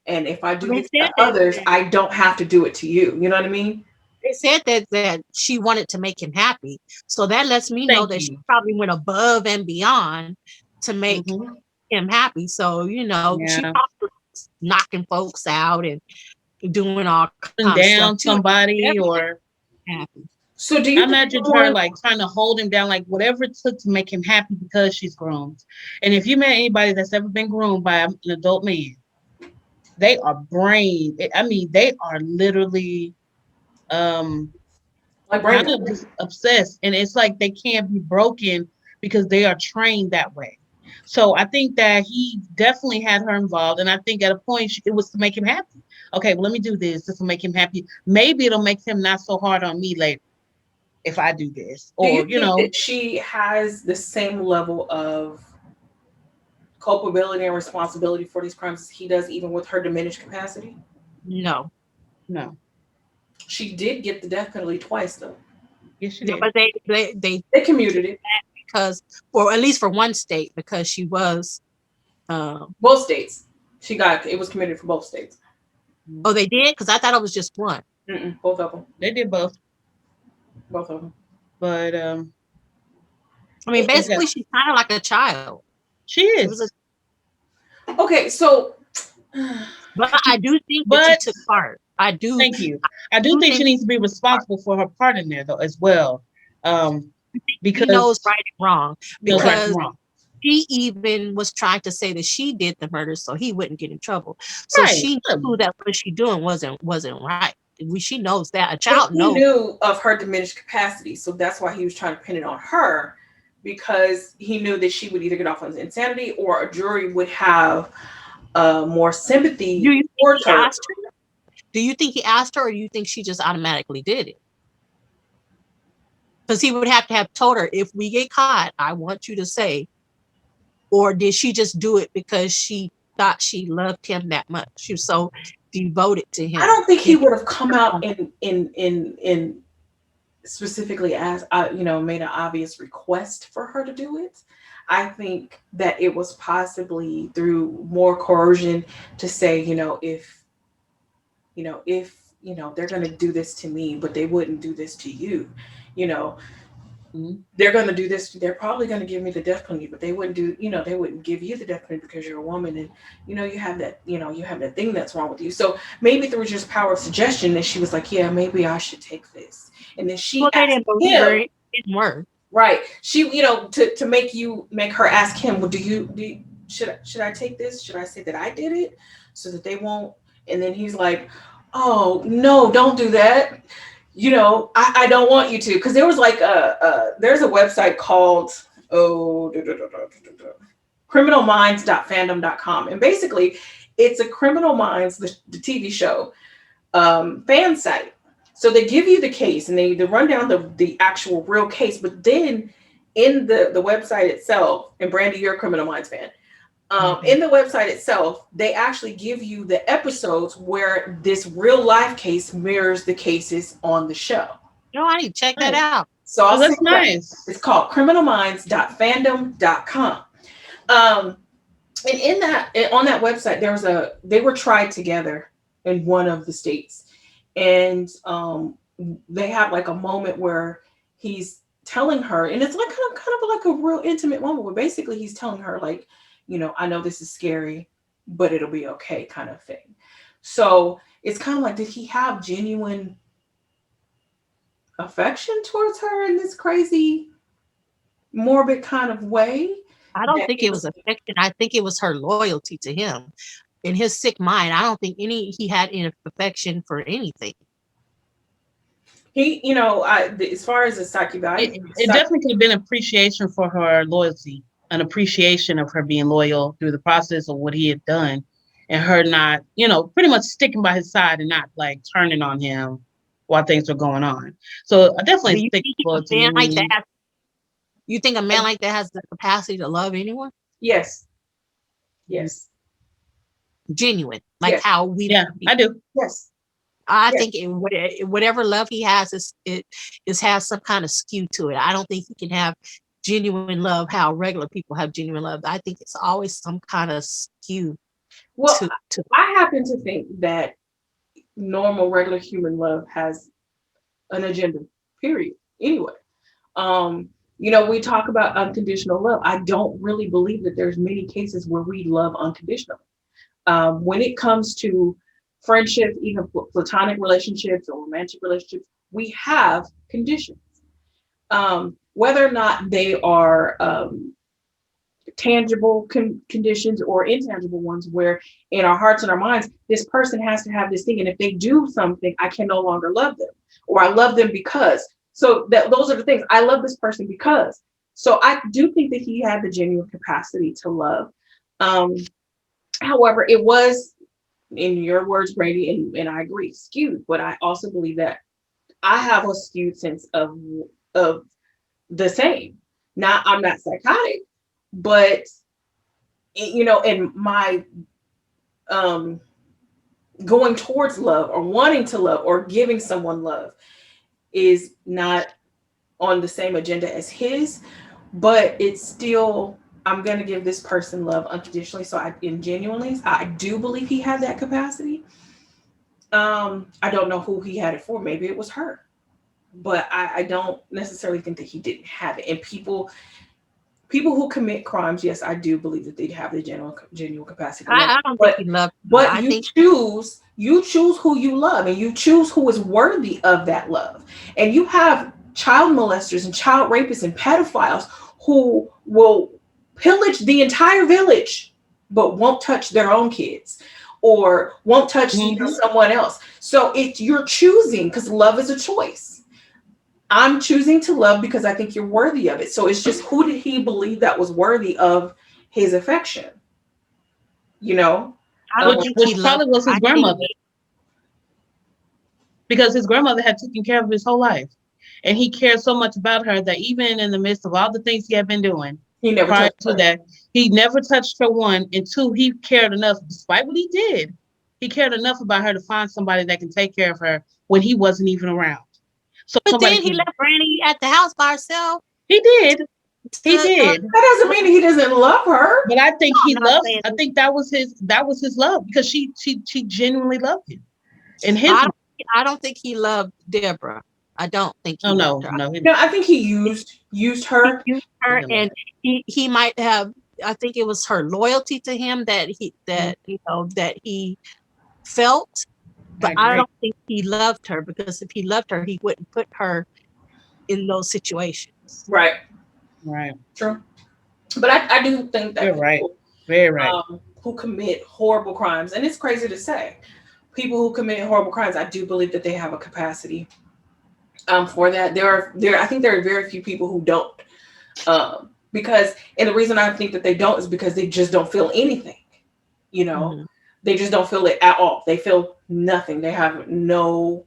And if I do They this to said others, I don't have to do it to you. You know what I mean? that she wanted to make him happy. So that lets me know Thank that she you. probably went above and beyond to make Hmm. him happy. So, she Yeah. probably was knocking folks out and doing all kind of Putting stuff down too. somebody, Definitely or happy. So do I you think imagined her someone, like trying to hold him down, like whatever it took to make him happy because she's groomed. And if you met anybody that's ever been groomed by an adult man, they are I mean, they are literally um like kind Brandon? of just obsessed. And it's like they can't be broken because they are trained that way. So I think that he definitely had her involved. And I think at a point it was to make him happy. Okay, well, let me do this. This will make him happy. Maybe it'll make him not so hard on me later if I do this. Do you Or, think that she has the same level of culpability and responsibility for these crimes as he does, even with her diminished capacity? No. no. She did get the death penalty twice, though. Yes, she did. But they commuted it because, or at least for one state, because she was. Both states. It was committed for both states. Oh, they did? Because I thought it was just one. Both of them. They did both. Both of them. But I mean, basically, she's kind of like a child. She is. Okay, so. But I do think that she took part. I do. Thank you. I do think she needs to be responsible for her part in there, though, as well. Because she knows right and wrong. Because right and wrong. She even was trying to say that she did the murder so he wouldn't get in trouble. So she knew that what she doing wasn't right. She knows that. A child knows. He knew of her diminished capacity, so that's why he was trying to pin it on her, because he knew that she would either get off on insanity or a jury would have more sympathy towards her. Do you think he asked her, or do you think she just automatically did it? Because he would have to have told her, if we get caught, I want you to say. Or did she just do it because she thought she loved him that much? She was so devoted to him. I don't think he would have come out in specifically as made an obvious request for her to do it. I think that it was possibly through more coercion to say, if they're going to do this to me, but they wouldn't do this to you, they're going to do this. They're probably going to give me the death penalty, but they wouldn't they wouldn't give you the death penalty because you're a woman and, you have that thing that's wrong with you. So maybe through just power of suggestion that she was like, yeah, maybe I should take this. And then she asked him, it didn't work. Right. She, to make her ask him, well, should I take this? Should I say that I did it so that they won't? And then he's like, oh no, don't do that. I don't want you to, because there was like there's a website called criminalminds.fandom.com, and basically it's a Criminal Minds, the TV show, fan site. So they give you the case and they run down the actual real case, but then in the website itself, and Brandy, you're a Criminal Minds fan. In the website itself, they actually give you the episodes where this real life case mirrors the cases on the show. I need to check that out. So that's nice. It's called criminalminds.fandom.com. And on that website, they were tried together in one of the states. And they have like a moment where he's telling her, and it's like kind of like a real intimate moment where basically he's telling her, like, I know this is scary, but it'll be okay, kind of thing. So it's kind of like, did he have genuine affection towards her in this crazy, morbid kind of way? I don't think it was affection. I think it was her loyalty to him. In his sick mind, I don't think he had any affection for anything. He, as far as the psyche, it definitely could have been appreciation for her loyalty. An appreciation of her being loyal through the process of what he had done, and her not, pretty much sticking by his side and not like turning on him while things were going on. So I definitely think loyalty. You think a man like that has the capacity to love anyone? Yes. Genuine, like how we. Yeah, I do. Yes. I think whatever love he has has some kind of skew to it. I don't think he can have genuine love how regular people have genuine love. I think it's always some kind of skew. Well, I happen to think that normal, regular human love has an agenda, period. Anyway, we talk about unconditional love. I don't really believe that there's many cases where we love unconditionally. When it comes to friendship, even platonic relationships or romantic relationships, we have conditions. Whether or not they are tangible conditions or intangible ones, where in our hearts and our minds, this person has to have this thing. And if they do something, I can no longer love them, or I love them because. So those are the things. I love this person because. So I do think that he had the genuine capacity to love. However, it was, in your words, Brady, and I agree, skewed. But I also believe that I have a skewed sense of the same. Now, I'm not psychotic, but in my going towards love or wanting to love or giving someone love is not on the same agenda as his, but it's still, I'm gonna give this person love unconditionally. So I do believe he had that capacity. I don't know who he had it for. Maybe it was her, but I don't necessarily think that he didn't have it. And people who commit crimes, yes, I do believe that they have the genuine capacity to love. I don't think he loved her. But I think you choose who you love, and you choose who is worthy of that love. And you have child molesters and child rapists and pedophiles who will pillage the entire village, but won't touch their own kids or won't touch someone else. So it's you're choosing, because love is a choice. I'm choosing to love because I think you're worthy of it. So it's just, who did he believe that was worthy of his affection? You know, I don't think which he probably was his grandmother, because his grandmother had taken care of his whole life, and he cared so much about her that even in the midst of all the things he had been doing he never prior touched to her. that, he never touched her. One, and two, he cared enough, despite what he did, he cared enough about her to find somebody that can take care of her when he wasn't even around. So But then he left Granny at the house by herself. He did. He did. That doesn't mean he doesn't love her. But I think he loved. I think that was his love, because she genuinely loved him. And his. I don't think he loved Debra. I don't think he loved her. No, I think he used her. He used her, and he might have. I think it was her loyalty to him that he felt. But I don't think he loved her, because if he loved her, he wouldn't put her in those situations. Right. True. But I do think that people, very right, who commit horrible crimes, and it's crazy to say, people who commit horrible crimes, I do believe that they have a capacity for that. I think there are very few people who don't, because, and the reason I think that they don't is because they just don't feel anything. You know, they just don't feel it at all. They feel nothing. They have no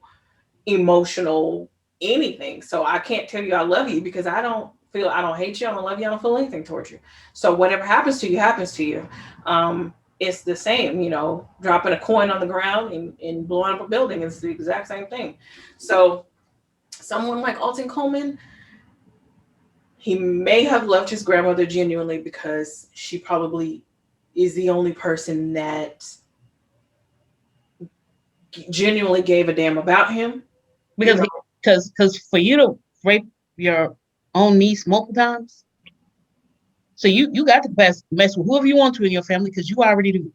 emotional anything. So I can't tell you I love you, because I don't hate you. I don't love you. I don't feel anything towards you. So whatever happens to you, happens to you. It's the same, dropping a coin on the ground and blowing up a building. It's the exact same thing. So someone like Alton Coleman, he may have loved his grandmother genuinely, because she probably is the only person that genuinely gave a damn about him. Because for you to rape your own niece multiple times, so you got to mess with whoever you want to in your family, because you already do.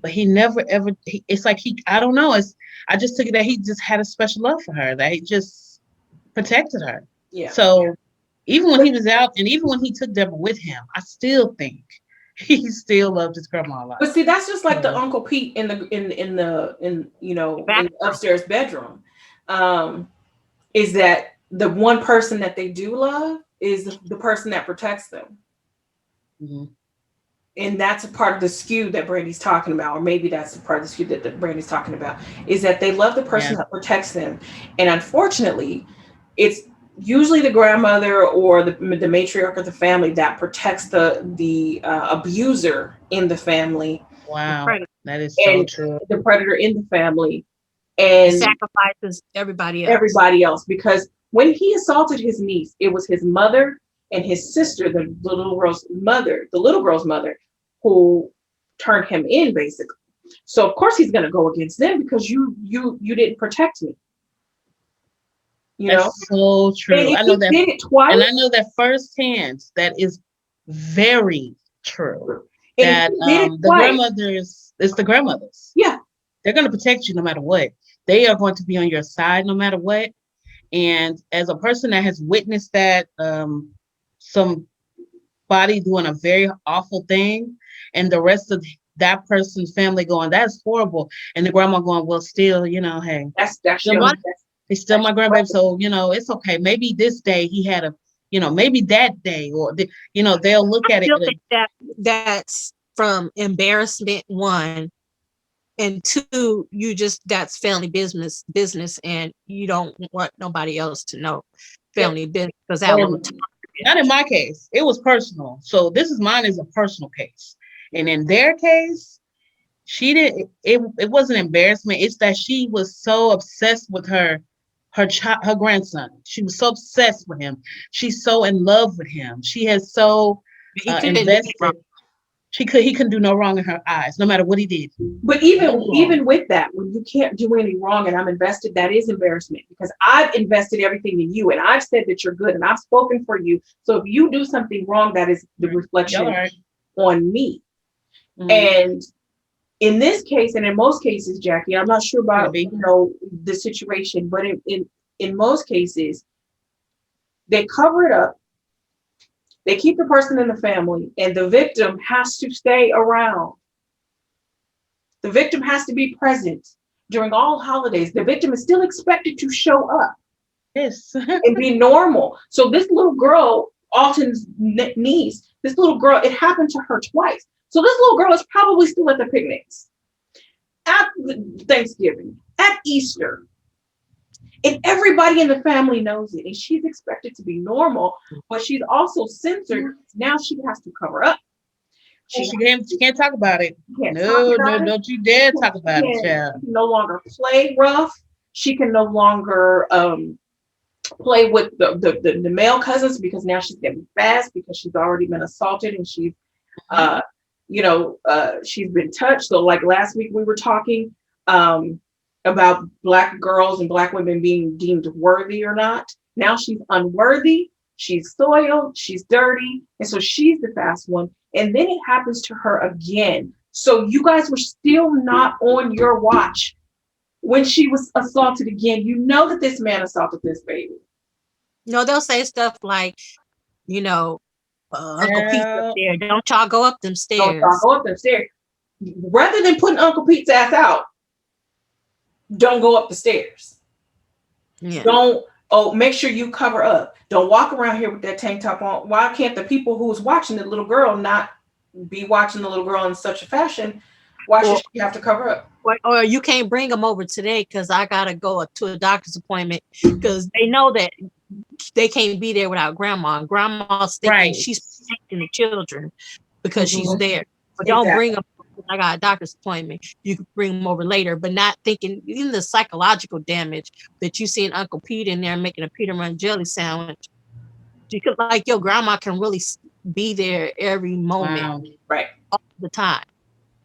But he never ever. It's like I don't know. I just took it that he just had a special love for her, that he just protected her. Yeah. So even when he was out, and even when he took Debra with him, I still think he still loved his grandma a lot. But see, that's just like the Uncle Pete in the upstairs bedroom. Is that the one person that they do love is the person that protects them. Mm-hmm. And that's a part of the skew that Brandy's talking about, or maybe that's a part of the skew that Brandy's talking about, is that they love the person that protects them. And unfortunately, it's usually the grandmother or the matriarch of the family that protects the abuser in the family. Wow, that is so true. The predator in the family, and sacrifices everybody else. Because when he assaulted his niece, it was his mother and his sister, the little girl's mother, who turned him in, basically. So of course he's going to go against them, because you didn't protect me. That's so true. I know that did it twice, and I know that firsthand. That is very true. And that the grandmothers, it's the grandmothers. Yeah, they're going to protect you no matter what. They are going to be on your side no matter what. And as a person that has witnessed that, somebody doing a very awful thing, and the rest of that person's family going, "That's horrible," and the grandma going, "Well, still, hey, that's he's still my grandbaby, so it's okay. Maybe this day he had maybe that day, or they'll look at it." Think that's from embarrassment, one, and two, that's family business, and you don't want nobody else to know family business, because that will not in my case. It was personal. So mine is a personal case. And in their case, she didn't, it wasn't embarrassment. It's that she was so obsessed with her her grandson. She was so obsessed with him. She's so in love with him. She has so invested. He couldn't do no wrong in her eyes, no matter what he did. But even with that, when you can't do any wrong and I'm invested, that is embarrassment, because I've invested everything in you and I've said that you're good and I've spoken for you. So if you do something wrong, that is the reflection on me. Mm-hmm. And in this case, and in most cases, Jackie, I'm not sure about the situation, but in most cases, they cover it up. They keep the person in the family, and the victim has to stay around. The victim has to be present during all holidays. The victim is still expected to show up. Yes. And be normal. So this little girl, Alton's niece, this little girl, it happened to her twice. So this little girl is probably still at the picnics, at Thanksgiving, at Easter. And everybody in the family knows it. And she's expected to be normal, but she's also censored. Now she has to cover up. She can't talk about it. No, don't you dare talk about it, child. She can no longer play rough. She can no longer play with the male cousins, because now she's getting fast because she's already been assaulted and she's she's been touched. So like last week we were talking about Black girls and Black women being deemed worthy or not. Now she's unworthy, she's soiled, she's dirty, and so she's the fast one. And then it happens to her again. So you guys were still not on your watch when she was assaulted again. You know that this man assaulted this baby. They'll say stuff like, Uncle Pete's up there. Don't y'all go up them stairs. Don't y'all go up them stairs. Rather than putting Uncle Pete's ass out, don't go up the stairs. Yeah. Make sure you cover up. Don't walk around here with that tank top on. Why can't the people who's watching the little girl not be watching the little girl in such a fashion? Why should she have to cover up? Or you can't bring them over today because I got to go to a doctor's appointment, because they know that they can't be there without grandma. And grandma's thinking she's protecting the children because she's there. But don't bring them. I got a doctor's appointment. You can bring them over later, but not thinking even the psychological damage that you see in Uncle Pete in there making a Peter and jelly sandwich. You could, like, your grandma can really be there every moment, right, all the time,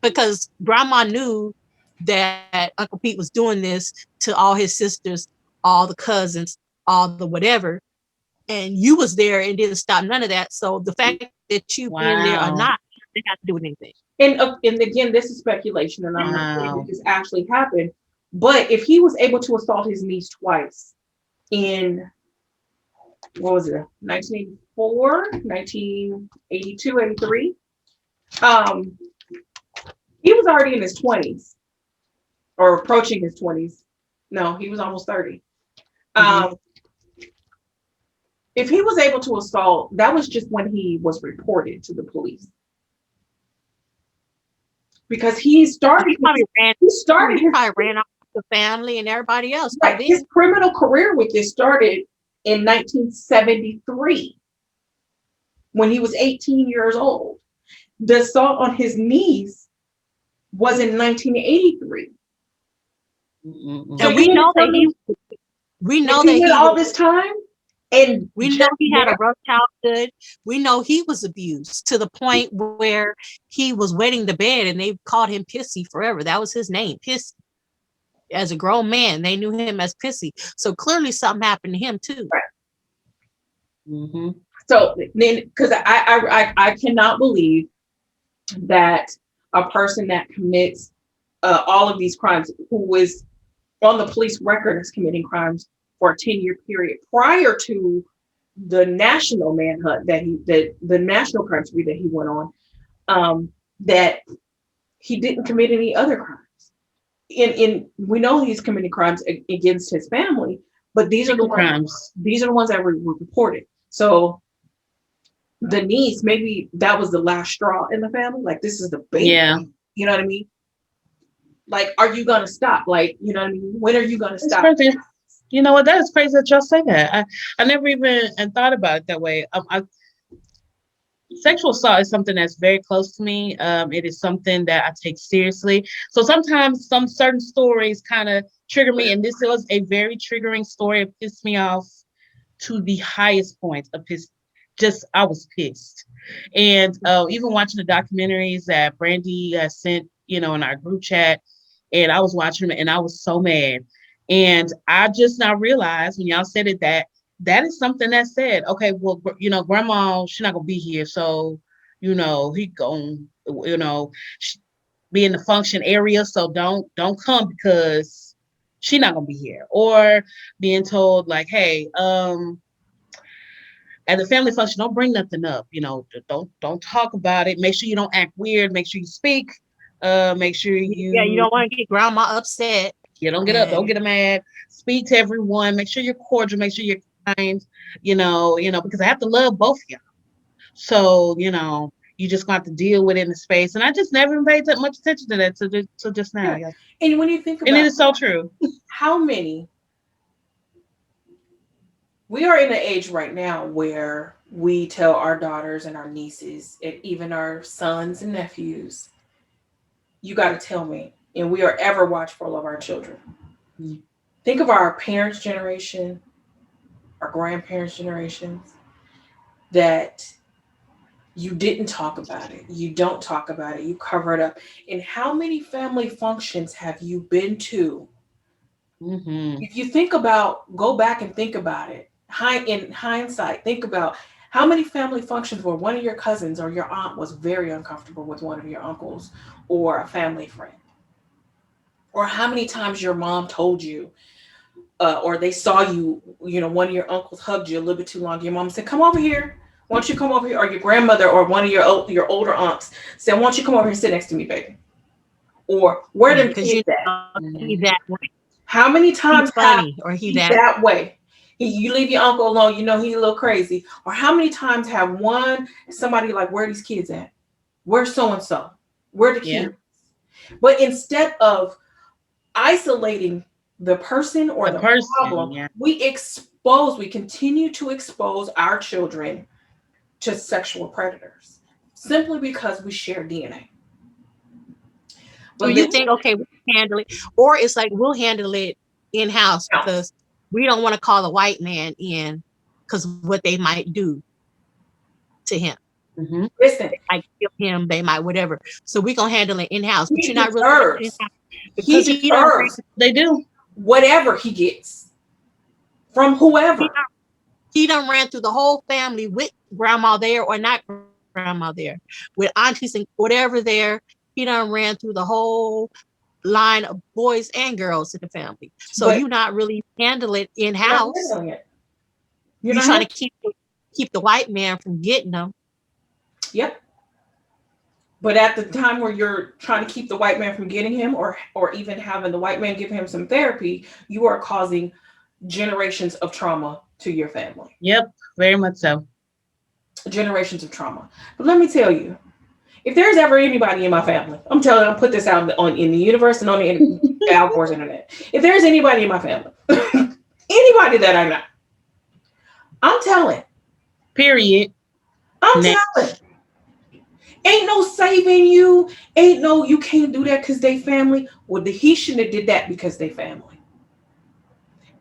because grandma knew that Uncle Pete was doing this to all his sisters, all the cousins, all the whatever, and you was there and didn't stop none of that. So the fact that you being there or not, they have to do with anything. And again, this is speculation, and I'm not saying this actually happened. But if he was able to assault his niece twice in, what was it, 1984, 1982, 83, he was already in his 20s or approaching his 20s. No, he was almost 30. If he was able to assault, that was just when he was reported to the police. Because he probably ran off the family and everybody else. Right. His criminal career with this started in 1973 when he was 18 years old. The assault on his niece was in 1983. And we know that he all this time. And we know he had a rough childhood. We know he was abused to the point where he was wetting the bed and they called him Pissy forever. That was his name, Pissy. As a grown man, they knew him as Pissy. So clearly something happened to him too. Right. So then, because I cannot believe that a person that commits all of these crimes, who is on the police record as committing crimes for a 10-year period prior to the national manhunt the national crime spree that he went on, that he didn't commit any other crimes. We know he's committing crimes against his family, but these are the crimes. These are the ones that were reported. So the niece, maybe that was the last straw in the family. Like, this is the baby. Yeah. You know what I mean? Like, are you gonna stop? Like, you know what I mean? When are you gonna stop? Crazy. You know what? That is crazy that y'all say that. I never even thought about it that way. Sexual assault is something that's very close to me. It is something that I take seriously. So sometimes some certain stories kind of trigger me, and this was a very triggering story. It pissed me off to the highest point of pissed. Just I was pissed, and even watching the documentaries that Brandy sent, in our group chat, and I was watching them, and I was so mad. And I just now realized when y'all said it that is something that said, okay, well, grandma, she's not gonna be here, so he going, be in the function area, so don't come because she's not gonna be here, or being told like, hey, at the family function, don't bring nothing up. Don't talk about it. Make sure you don't act weird. Make sure you speak. Make sure you don't want to get grandma upset. You don't get up. Don't get her mad. Speak to everyone. Make sure you're cordial. Make sure you're kind. Because I have to love both of y'all. So you just got to deal with it in the space. And I just never paid that much attention to that till just now. Yeah. And when you think about it is so true. How many? We are in an age right now where we tell our daughters and our nieces and even our sons and nephews, you got to tell me. And we are ever watchful of our children. Mm-hmm. Think of our parents' generation, our grandparents' generations, that you didn't talk about it. You don't talk about it. You cover it up. And how many family functions have you been to? Mm-hmm. If you go back and think about it, in hindsight, think about how many family functions where one of your cousins or your aunt was very uncomfortable with one of your uncles or a family friend. Or how many times your mom told you, or they saw you, one of your uncles hugged you a little bit too long. Your mom said, come over here. Why don't you come over here? Or your grandmother or one of your older aunts said, why don't you come over here and sit next to me, baby? Or where did he that way? How many times he's that way? You leave your uncle alone, he's a little crazy. Or how many times have somebody like, where are these kids at? Where's so-and-so? Where the kids? But instead of isolating the person or the problem, we continue to expose our children to sexual predators simply because we share DNA. So you think, okay, we'll handle it, or it's like we'll handle it in-house because we don't want to call a white man in because what they might do to him. Mm-hmm. Listen, they might kill him, they might whatever. So we're gonna handle it in-house. But you're not really because he deserves. They do whatever he gets from whoever. He done ran through the whole family with grandma there or not grandma there, with aunties and whatever there. He done ran through the whole line of boys and girls in the family. So you're not really handling it in-house. You're trying to keep the white man from getting them. Yep. But at the time where you're trying to keep the white man from getting him, or even having the white man give him some therapy, you are causing generations of trauma to your family. Yep, very much so. Generations of trauma. But let me tell you, if there's ever anybody in my family, I'm telling you, I'll put this out in the universe and on the Al Gore's internet. If there's anybody in my family, anybody that I know, I'm telling. Period. I'm telling. Ain't no saving you. Ain't no, you can't do that because they family. Well, he shouldn't have did that because they family.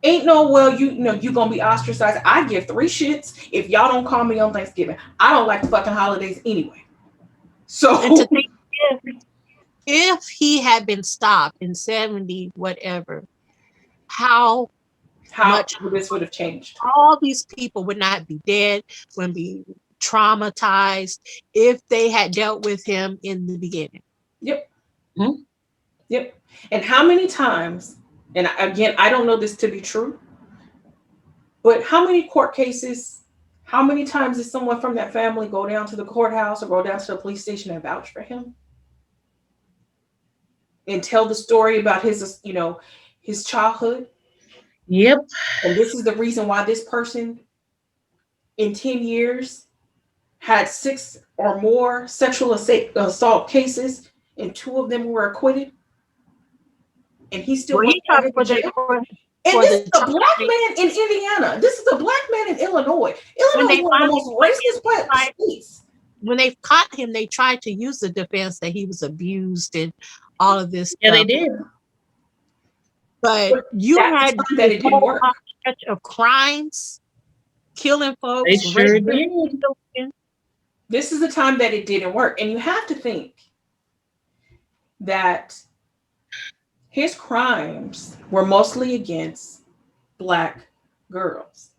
Ain't no, well, you gonna be ostracized. I give 3 shits if y'all don't call me on Thanksgiving. I don't like the fucking holidays anyway. So and to think if he had been stopped in 70 whatever, how much this would have changed? All these people would not be dead, wouldn't be traumatized if they had dealt with him in the beginning. Yep. Mm-hmm. Yep. And how many times, and again, I don't know this to be true, but how many court cases, how many times did someone from that family go down to the courthouse or go down to the police station and vouch for him? And tell the story about his childhood? Yep. And this is the reason why this person in 10 years had 6 or more sexual assault cases, and 2 of them were acquitted. And he still went to jail. And this is a black man in Indiana. This is a black man in Illinois. Illinois is one of the most racist states. when they caught him, they tried to use the defense that he was abused and all of this Yeah, they stuff. did. But you That's had the time that it didn't work. stretch of crimes, killing folks, They sure raping did. children. This is the time that it didn't work. And you have to think that his crimes were mostly against Black girls.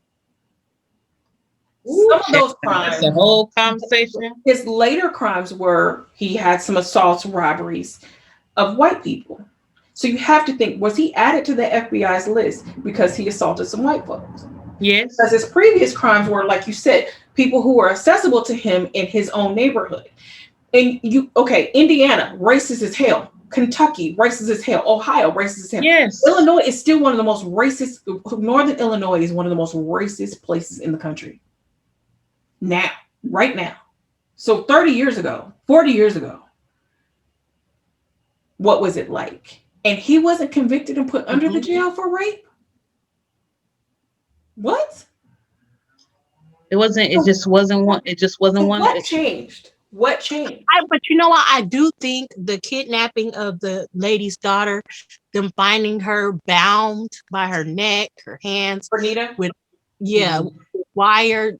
Ooh, Some of those crimes, that's a whole conversation. his later crimes were he had some assaults, robberies of white people. So you have to think, was he added to the FBI's list because he assaulted some white folks? Yes. Because his previous crimes were, like you said, people who were accessible to him in his own neighborhood. And Indiana, racist as hell. Kentucky, racist as hell. Ohio, racist as hell. Yes. Illinois is still one of the most racist. Northern Illinois is one of the most racist places in the country. Now, right now. So 30 years ago, 40 years ago, what was it like? And he wasn't convicted and put under the jail for rape? What? It just wasn't one. What changed? What changed? But you know what? I do think the kidnapping of the lady's daughter, them finding her bound by her neck, her hands, Bernita? with wired.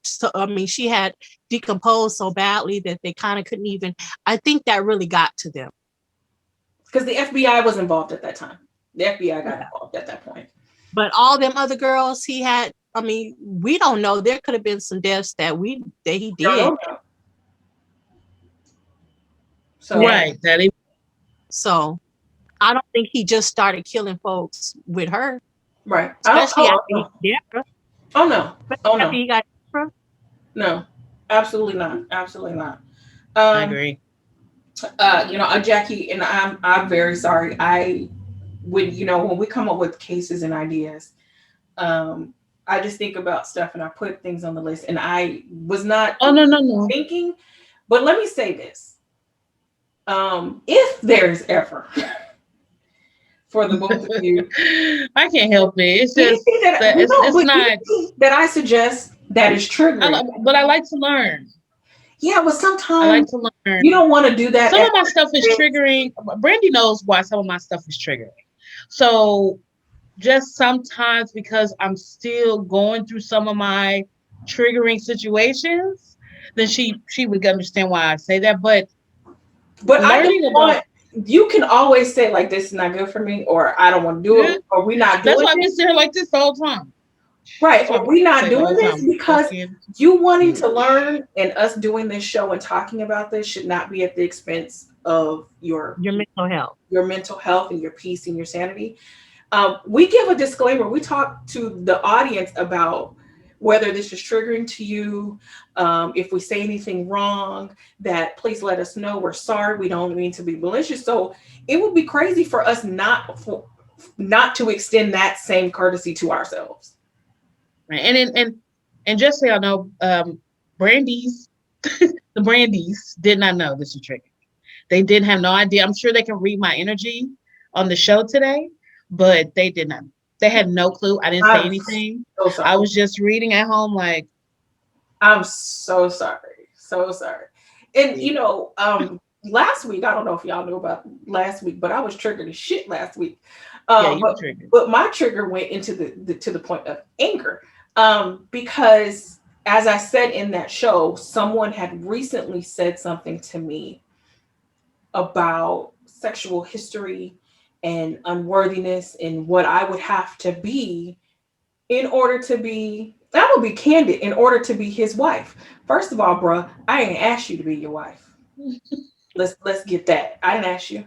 So I mean, she had decomposed so badly that they kind of couldn't even. I think that really got to them. Because the FBI was involved at that time. The FBI got involved at that point. But all them other girls he had, I mean, we don't know. There could have been some deaths that he did. So, right. So I don't think he just started killing folks with her. Right. Especially after Debra. Oh no. After he got Debra. No. Absolutely not. Absolutely not. I agree. Jackie, and I'm very sorry. When we come up with cases and ideas, I just think about stuff and I put things on the list, and I was not thinking. But let me say this: if there's ever for the both of you, I can't help it. It's just it's not that I suggest that is triggering. But I like to learn. Yeah, but sometimes I like to learn. You don't want to do that. Some of my stuff is triggering. Brandy knows why some of my stuff is triggering. So just sometimes because I'm still going through some of my triggering situations, then she would understand why I say that. But you can always say like, this is not good for me, or I don't want to do it, or we're not doing it. That's why we sit here like this all the time. Right. Or we're not doing this because you wanting to learn and us doing this show and talking about this should not be at the expense of your mental health and your peace and your sanity. We give a disclaimer. We talk to the audience about whether this is triggering to you. If we say anything wrong, that please let us know. We're sorry. We don't mean to be malicious. So it would be crazy for us not to extend that same courtesy to ourselves. Right. And just so y'all know, the Brandies did not know this was triggering. They didn't have no idea. I'm sure they can read my energy on the show today, but they did not. They had no clue. I didn't say anything. So I was just reading at home like. I'm so sorry. So sorry. And, last week, I don't know if y'all knew about last week, but I was triggered as shit last week. But my trigger went into to the point of anger. Because as I said in that show, someone had recently said something to me about sexual history and unworthiness and what I would have to be in order to be, I will be candid, in order to be his wife. First of all, bruh, I ain't asked you to be your wife. Let's get that. I didn't ask you. You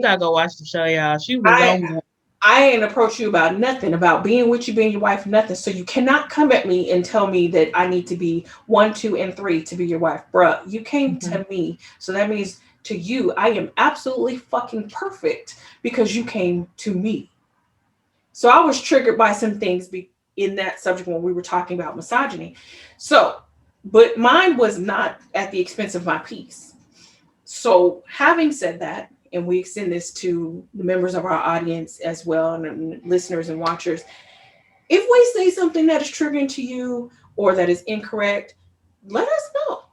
gotta go watch the show, y'all. She was I ain't approach you about nothing, about being with you, being your wife, nothing. So you cannot come at me and tell me that I need to be 1, 2, and 3 to be your wife. Bruh, you came to me. So that means to you, I am absolutely fucking perfect because you came to me. So I was triggered by some things in that subject when we were talking about misogyny. So, but mine was not at the expense of my peace. So having said that, and we extend this to the members of our audience as well, and listeners and watchers. If we say something that is triggering to you or that is incorrect, let us know.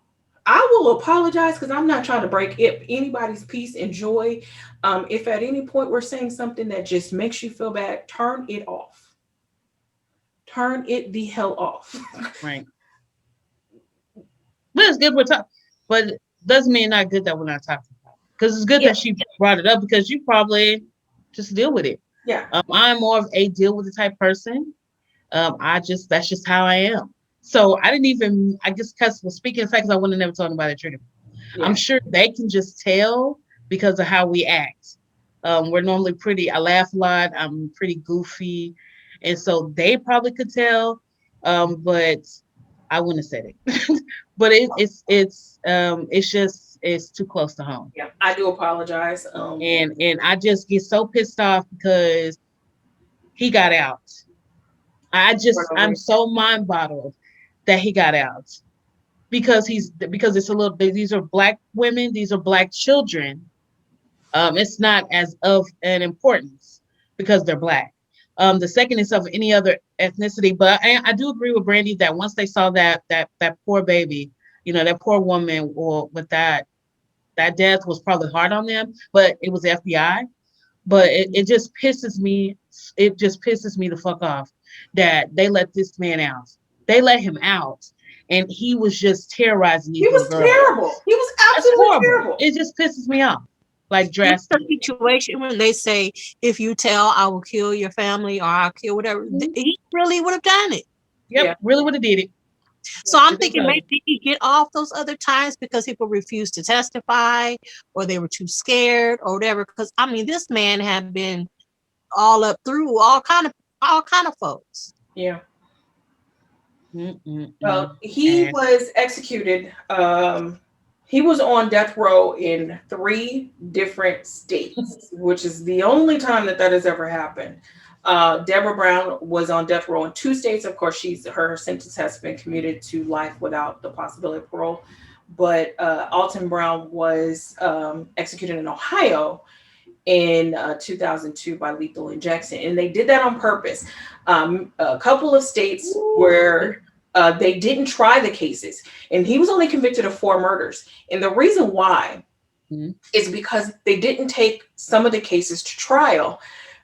I will apologize because I'm not trying to break anybody's peace and joy. If at any point we're saying something that just makes you feel bad, turn it off. Turn it the hell off. Right. But it's good we're talking. But doesn't mean not good that we're not talking about. Because it's good Yeah. that she brought it up because you probably just deal with it. Yeah. I'm more of a deal with the type person. That's just how I am. So I didn't even, I guess, because well, speaking of facts, I wouldn't have never talked about it. Trigger. I'm Yeah. sure they can just tell because of how we act. We're normally pretty, I laugh a lot. I'm pretty goofy. And so they probably could tell. But I wouldn't have said it. But it's just, it's too close to home. Yeah. I do apologize. And I just get so pissed off because he got out. I'm so mind boggled that he got out because it's a little these are black women, these are black children. It's not as of an importance because they're black. The second is of any other ethnicity, but I do agree with Brandy that once they saw that poor baby, that poor woman, or with that death was probably hard on them, but it was the FBI. But it just pisses me. It just pisses me the fuck off that they let this man out. They let him out, and he was just terrorizing He these little was girls. terrible. He was That's absolutely horrible. terrible. It just pisses me off, like This is a drastically. situation when they say, if you tell, I will kill your family or I'll kill whatever. He really would have done it. Yep, Yeah. really would have did it. So I'm It is thinking maybe he get off those other times because people refused to testify or they were too scared or whatever. Because I mean, this man had been all up through all kind of folks. Yeah. Mm-mm-mm. Well, he was executed. He was on death row in 3 different states, which is the only time that has ever happened. Deborah Brown was on death row in 2 states. Of course, her sentence has been commuted to life without the possibility of parole. But Alton Brown was executed in Ohio in 2002 by lethal injection, and they did that on purpose. A couple of states where they didn't try the cases, and he was only convicted of 4 murders. And the reason why is because they didn't take some of the cases to trial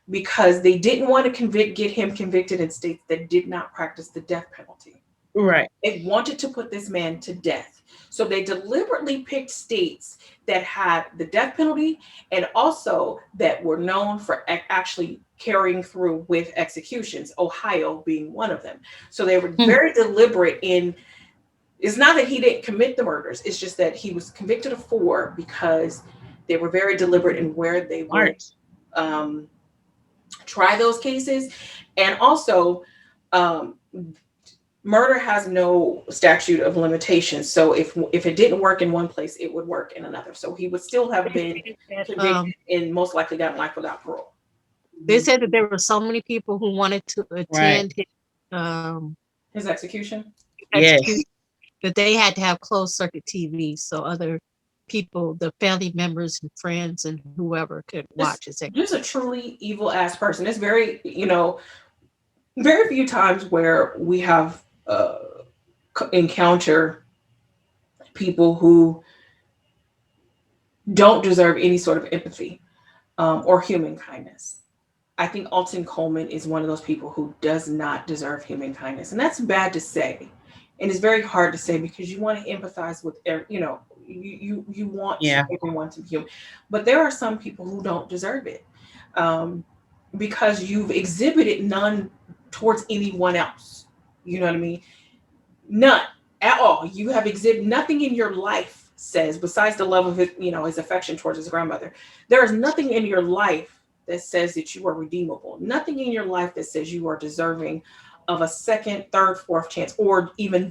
because they didn't want to get him convicted in states that did not practice the death penalty. Right. They wanted to put this man to death. So they deliberately picked states that had the death penalty and also that were known for actually carrying through with executions, Ohio being one of them. So they were very deliberate in, it's not that he didn't commit the murders, it's just that he was convicted of 4 because they were very deliberate in where they would try those cases. And also, murder has no statute of limitations. So if it didn't work in one place, it would work in another. So he would still have been convicted and most likely gotten life without parole. They said that there were so many people who wanted to attend his execution. Yes. That they had to have closed circuit TV so other people, the family members and friends and whoever could watch his execution. Just a truly evil ass person. It's very, very few times where we have encounter people who don't deserve any sort of empathy or human kindness. I think Alton Coleman is one of those people who does not deserve human kindness. And that's bad to say. And it's very hard to say because you want to empathize with, you want everyone to be human. But there are some people who don't deserve it because you've exhibited none towards anyone else. You know what I mean? None at all. You have exhibited nothing in your life says, besides the love of his affection towards his grandmother. There is nothing in your life that says that you are redeemable. Nothing in your life that says you are deserving of a second, third, fourth chance, or even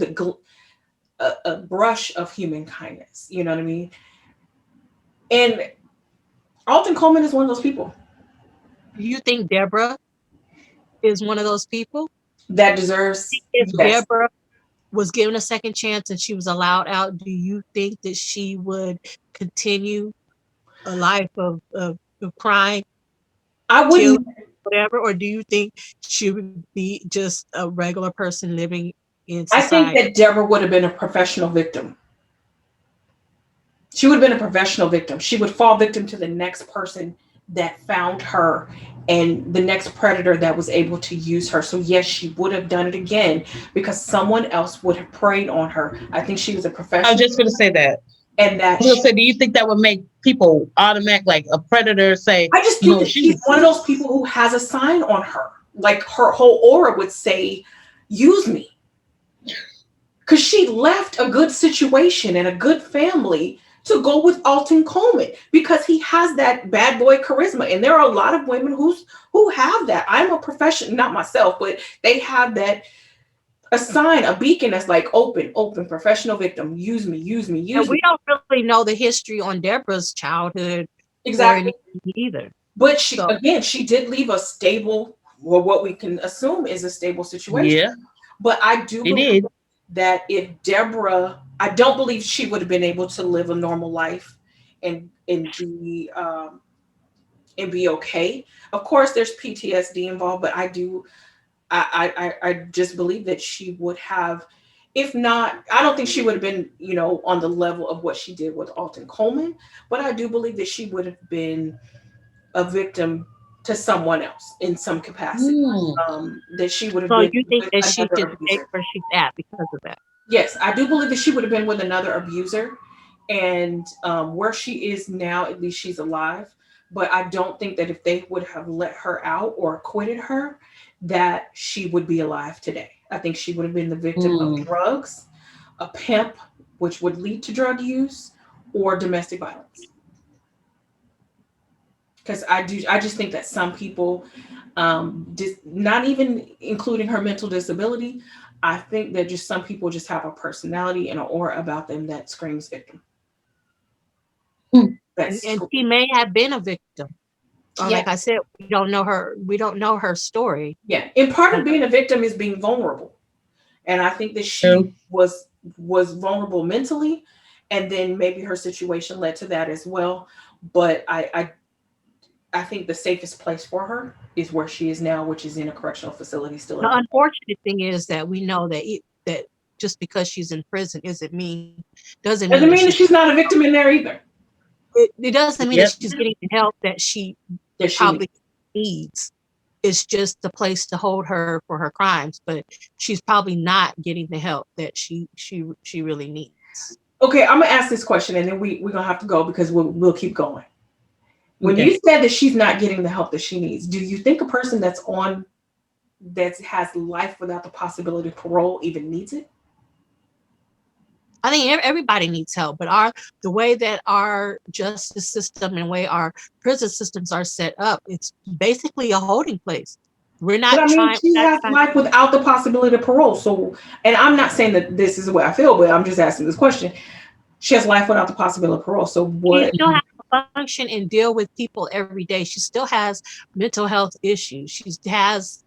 a brush of human kindness. You know what I mean? And Alton Coleman is one of those people. Do you think Debra is one of those people that deserves? If Debra was given a second chance and she was allowed out, do you think that she would continue a life of crime? I wouldn't. Whatever, or do you think she would be just a regular person living, in I think society. that Deborah would have been a professional victim. She would have been a professional victim. She would fall victim to the next person that found her and the next predator that was able to use her. So yes, she would have done it again because someone else would have preyed on her. I think she was a I was professional just going to say that. and I that was going to say, do you think that would make people automatic, like a predator, say, I just you think know, that she's one of those people who has a sign on her. Like her whole aura would say, use me. Because she left a good situation and a good family to go with Alton Coleman because he has that bad boy charisma. And there are a lot of women who have that. I'm a professional, not myself, but they have that a sign, a beacon that's like open, open, professional victim. Use me, use me, And use we me. don't really know the history on Deborah's childhood or Exactly. anything either. But So she did leave a stable, well, what we can assume is a stable situation. yeah, But I do it believe did. that if Deborah, I don't believe she would have been able to live a normal life and be okay. Of course, there's PTSD involved, but I just believe that she would have, if not, I don't think she would have been, on the level of what she did with Alton Coleman, but I do believe that she would have been a victim to someone else in some capacity. Hmm. That she would have so been you think with that she another should stay abuser. where she's at because of that? Yes, I do believe that she would have been with another abuser, and where she is now, at least she's alive. But I don't think that if they would have let her out or acquitted her, that she would be alive today. I think she would have been the victim of Hmm. drugs, a pimp, which would lead to drug use, or domestic violence. Because I just think that some people, not even including her mental disability, I think that just some people just have a personality and an aura about them that screams victim. Hmm. That's And she may have been a victim. yeah, Like I said, we don't know her. We don't know her story. yeah. And part of being a victim is being vulnerable, and I think that she True. was vulnerable mentally, and then maybe her situation led to that as well. But I think the safest place for her is where she is now, which is in a correctional facility still in The her. unfortunate thing is that we know that that just because she's in prison doesn't mean Doesn't that mean that she's not a victim in there either. it doesn't mean that Yep. she's getting the help that she That she needs. probably needs. It's just a place to hold her for her crimes, but she's probably not getting the help that she really needs. Okay, I'm gonna ask this question, and then we're gonna have to go because we'll keep going. When Okay. you said that she's not getting the help that she needs, do you think a person that has life without the possibility of parole even needs it? I think everybody needs help, but the way that our justice system and the way our prison systems are set up, it's basically a holding place. We're But not I mean, trying. she We're not has trying. life without the possibility of parole. So, and I'm not saying that this is the way I feel, but I'm just asking this question. She has life without the possibility of parole. So She what? still has to function and deal with people every day. She still has mental health issues. She has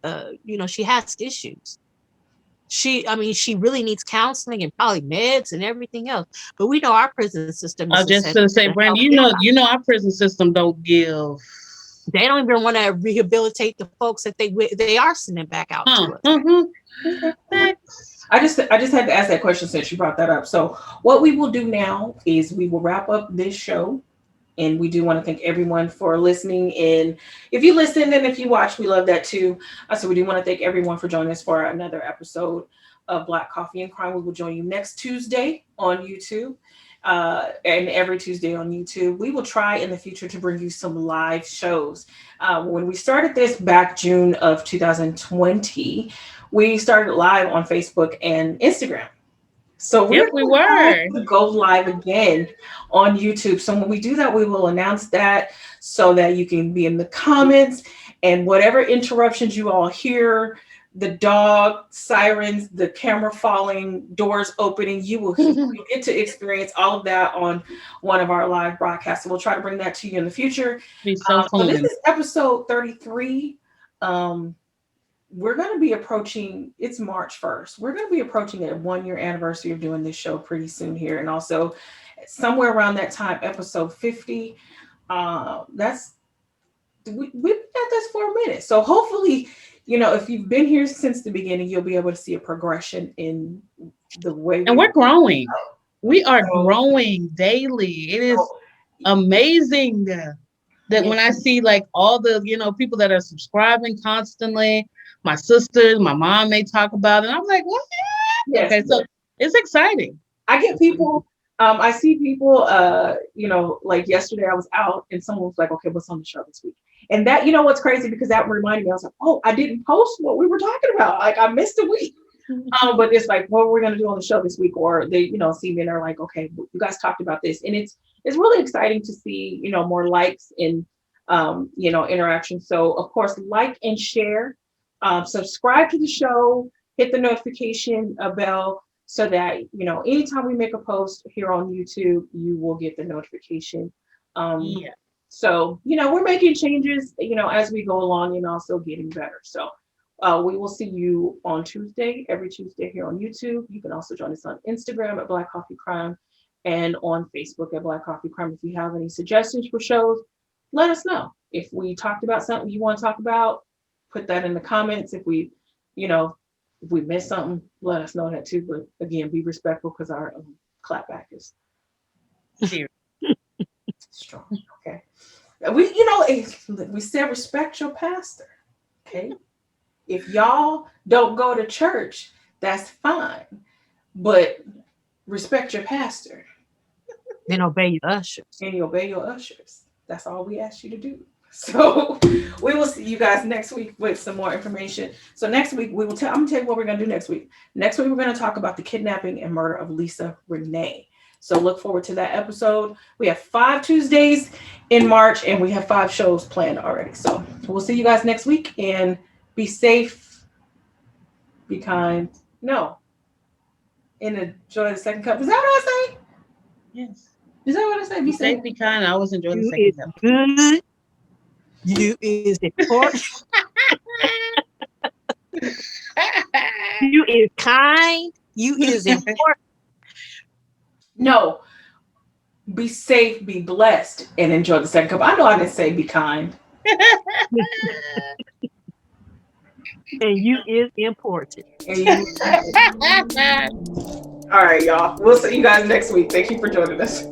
issues. I mean, she really needs counseling and probably meds and everything else. But we know our prison system I is was just gonna essentially say, to help Brandon, anybody. our prison system don't give. They don't even want to rehabilitate the folks that they are sending back out Huh. to us. Mm-hmm. I just had to ask that question since you brought that up. So what we will do now is we will wrap up this show. And we do want to thank everyone for listening. And if you listen and if you watch, we love that too. So we do want to thank everyone for joining us for another episode of Black Coffee and Crime. We will join you next Tuesday on YouTube. And every Tuesday on YouTube. We will try in the future to bring you some live shows. When we started this back June of 2020, we started live on Facebook and Instagram. So Yep, we're we going were. to go live again on YouTube. So when we do that, we will announce that so that you can be in the comments and whatever interruptions you all hear, the dog, sirens, the camera falling, doors opening, you get to experience all of that on one of our live broadcasts. So we'll try to bring that to you in the future. Be so So this fun. is episode 33. We're going to be approaching, it's March 1st. We're going to be approaching a 1 year anniversary of doing this show pretty soon here. And also somewhere around that time, episode 50, that's we've been at this for a minute. So hopefully, if you've been here since the beginning, you'll be able to see a progression in the way. And we're growing. We are growing daily. It is amazing that when I see like all the, people that are subscribing constantly, my sisters, my mom may talk about it. And I'm like, what? Yes, okay, so it's exciting. I get people, I see people, like yesterday I was out and someone was like, okay, what's on the show this week? And that, what's crazy, because that reminded me, I was like, oh, I didn't post what we were talking about. Like I missed a week. But it's like, what we're going to do on the show this week? Or they, see me and they're like, okay, you guys talked about this. And it's really exciting to see, more likes and, interaction. So of course, like and share, subscribe to the show, hit the notification bell so that, anytime we make a post here on YouTube, you will get the notification. So, we're making changes, as we go along and also getting better. So we will see you on Tuesday, every Tuesday here on YouTube. You can also join us on Instagram at Black Coffee Crime and on Facebook at Black Coffee Crime. If you have any suggestions for shows, let us know. If we talked about something you want to talk about, put that in the comments. If we, if we missed something, let us know that too. But again, be respectful, because our clapback is strong. Okay. We said respect your pastor. Okay. If y'all don't go to church, that's fine. But respect your pastor. And obey your ushers. And you obey your ushers. That's all we ask you to do. So we will see you guys next week with some more information. So next week I'm gonna tell you what we're gonna do next week. Next week we're gonna talk about the kidnapping and murder of Lisa Renee. So look forward to that episode. We have 5 Tuesdays in March and we have 5 shows planned already. So we'll see you guys next week, and be safe, be kind. No. And enjoy the second cup. Is that what I say? Yes. Is that what I say? Be safe, be kind. I always enjoy the second cup. Good. You is important. You is kind. You is important. No. Be safe, be blessed, and enjoy the second cup. I know I didn't say be kind. And you is important. All right, y'all. We'll see you guys next week. Thank you for joining us.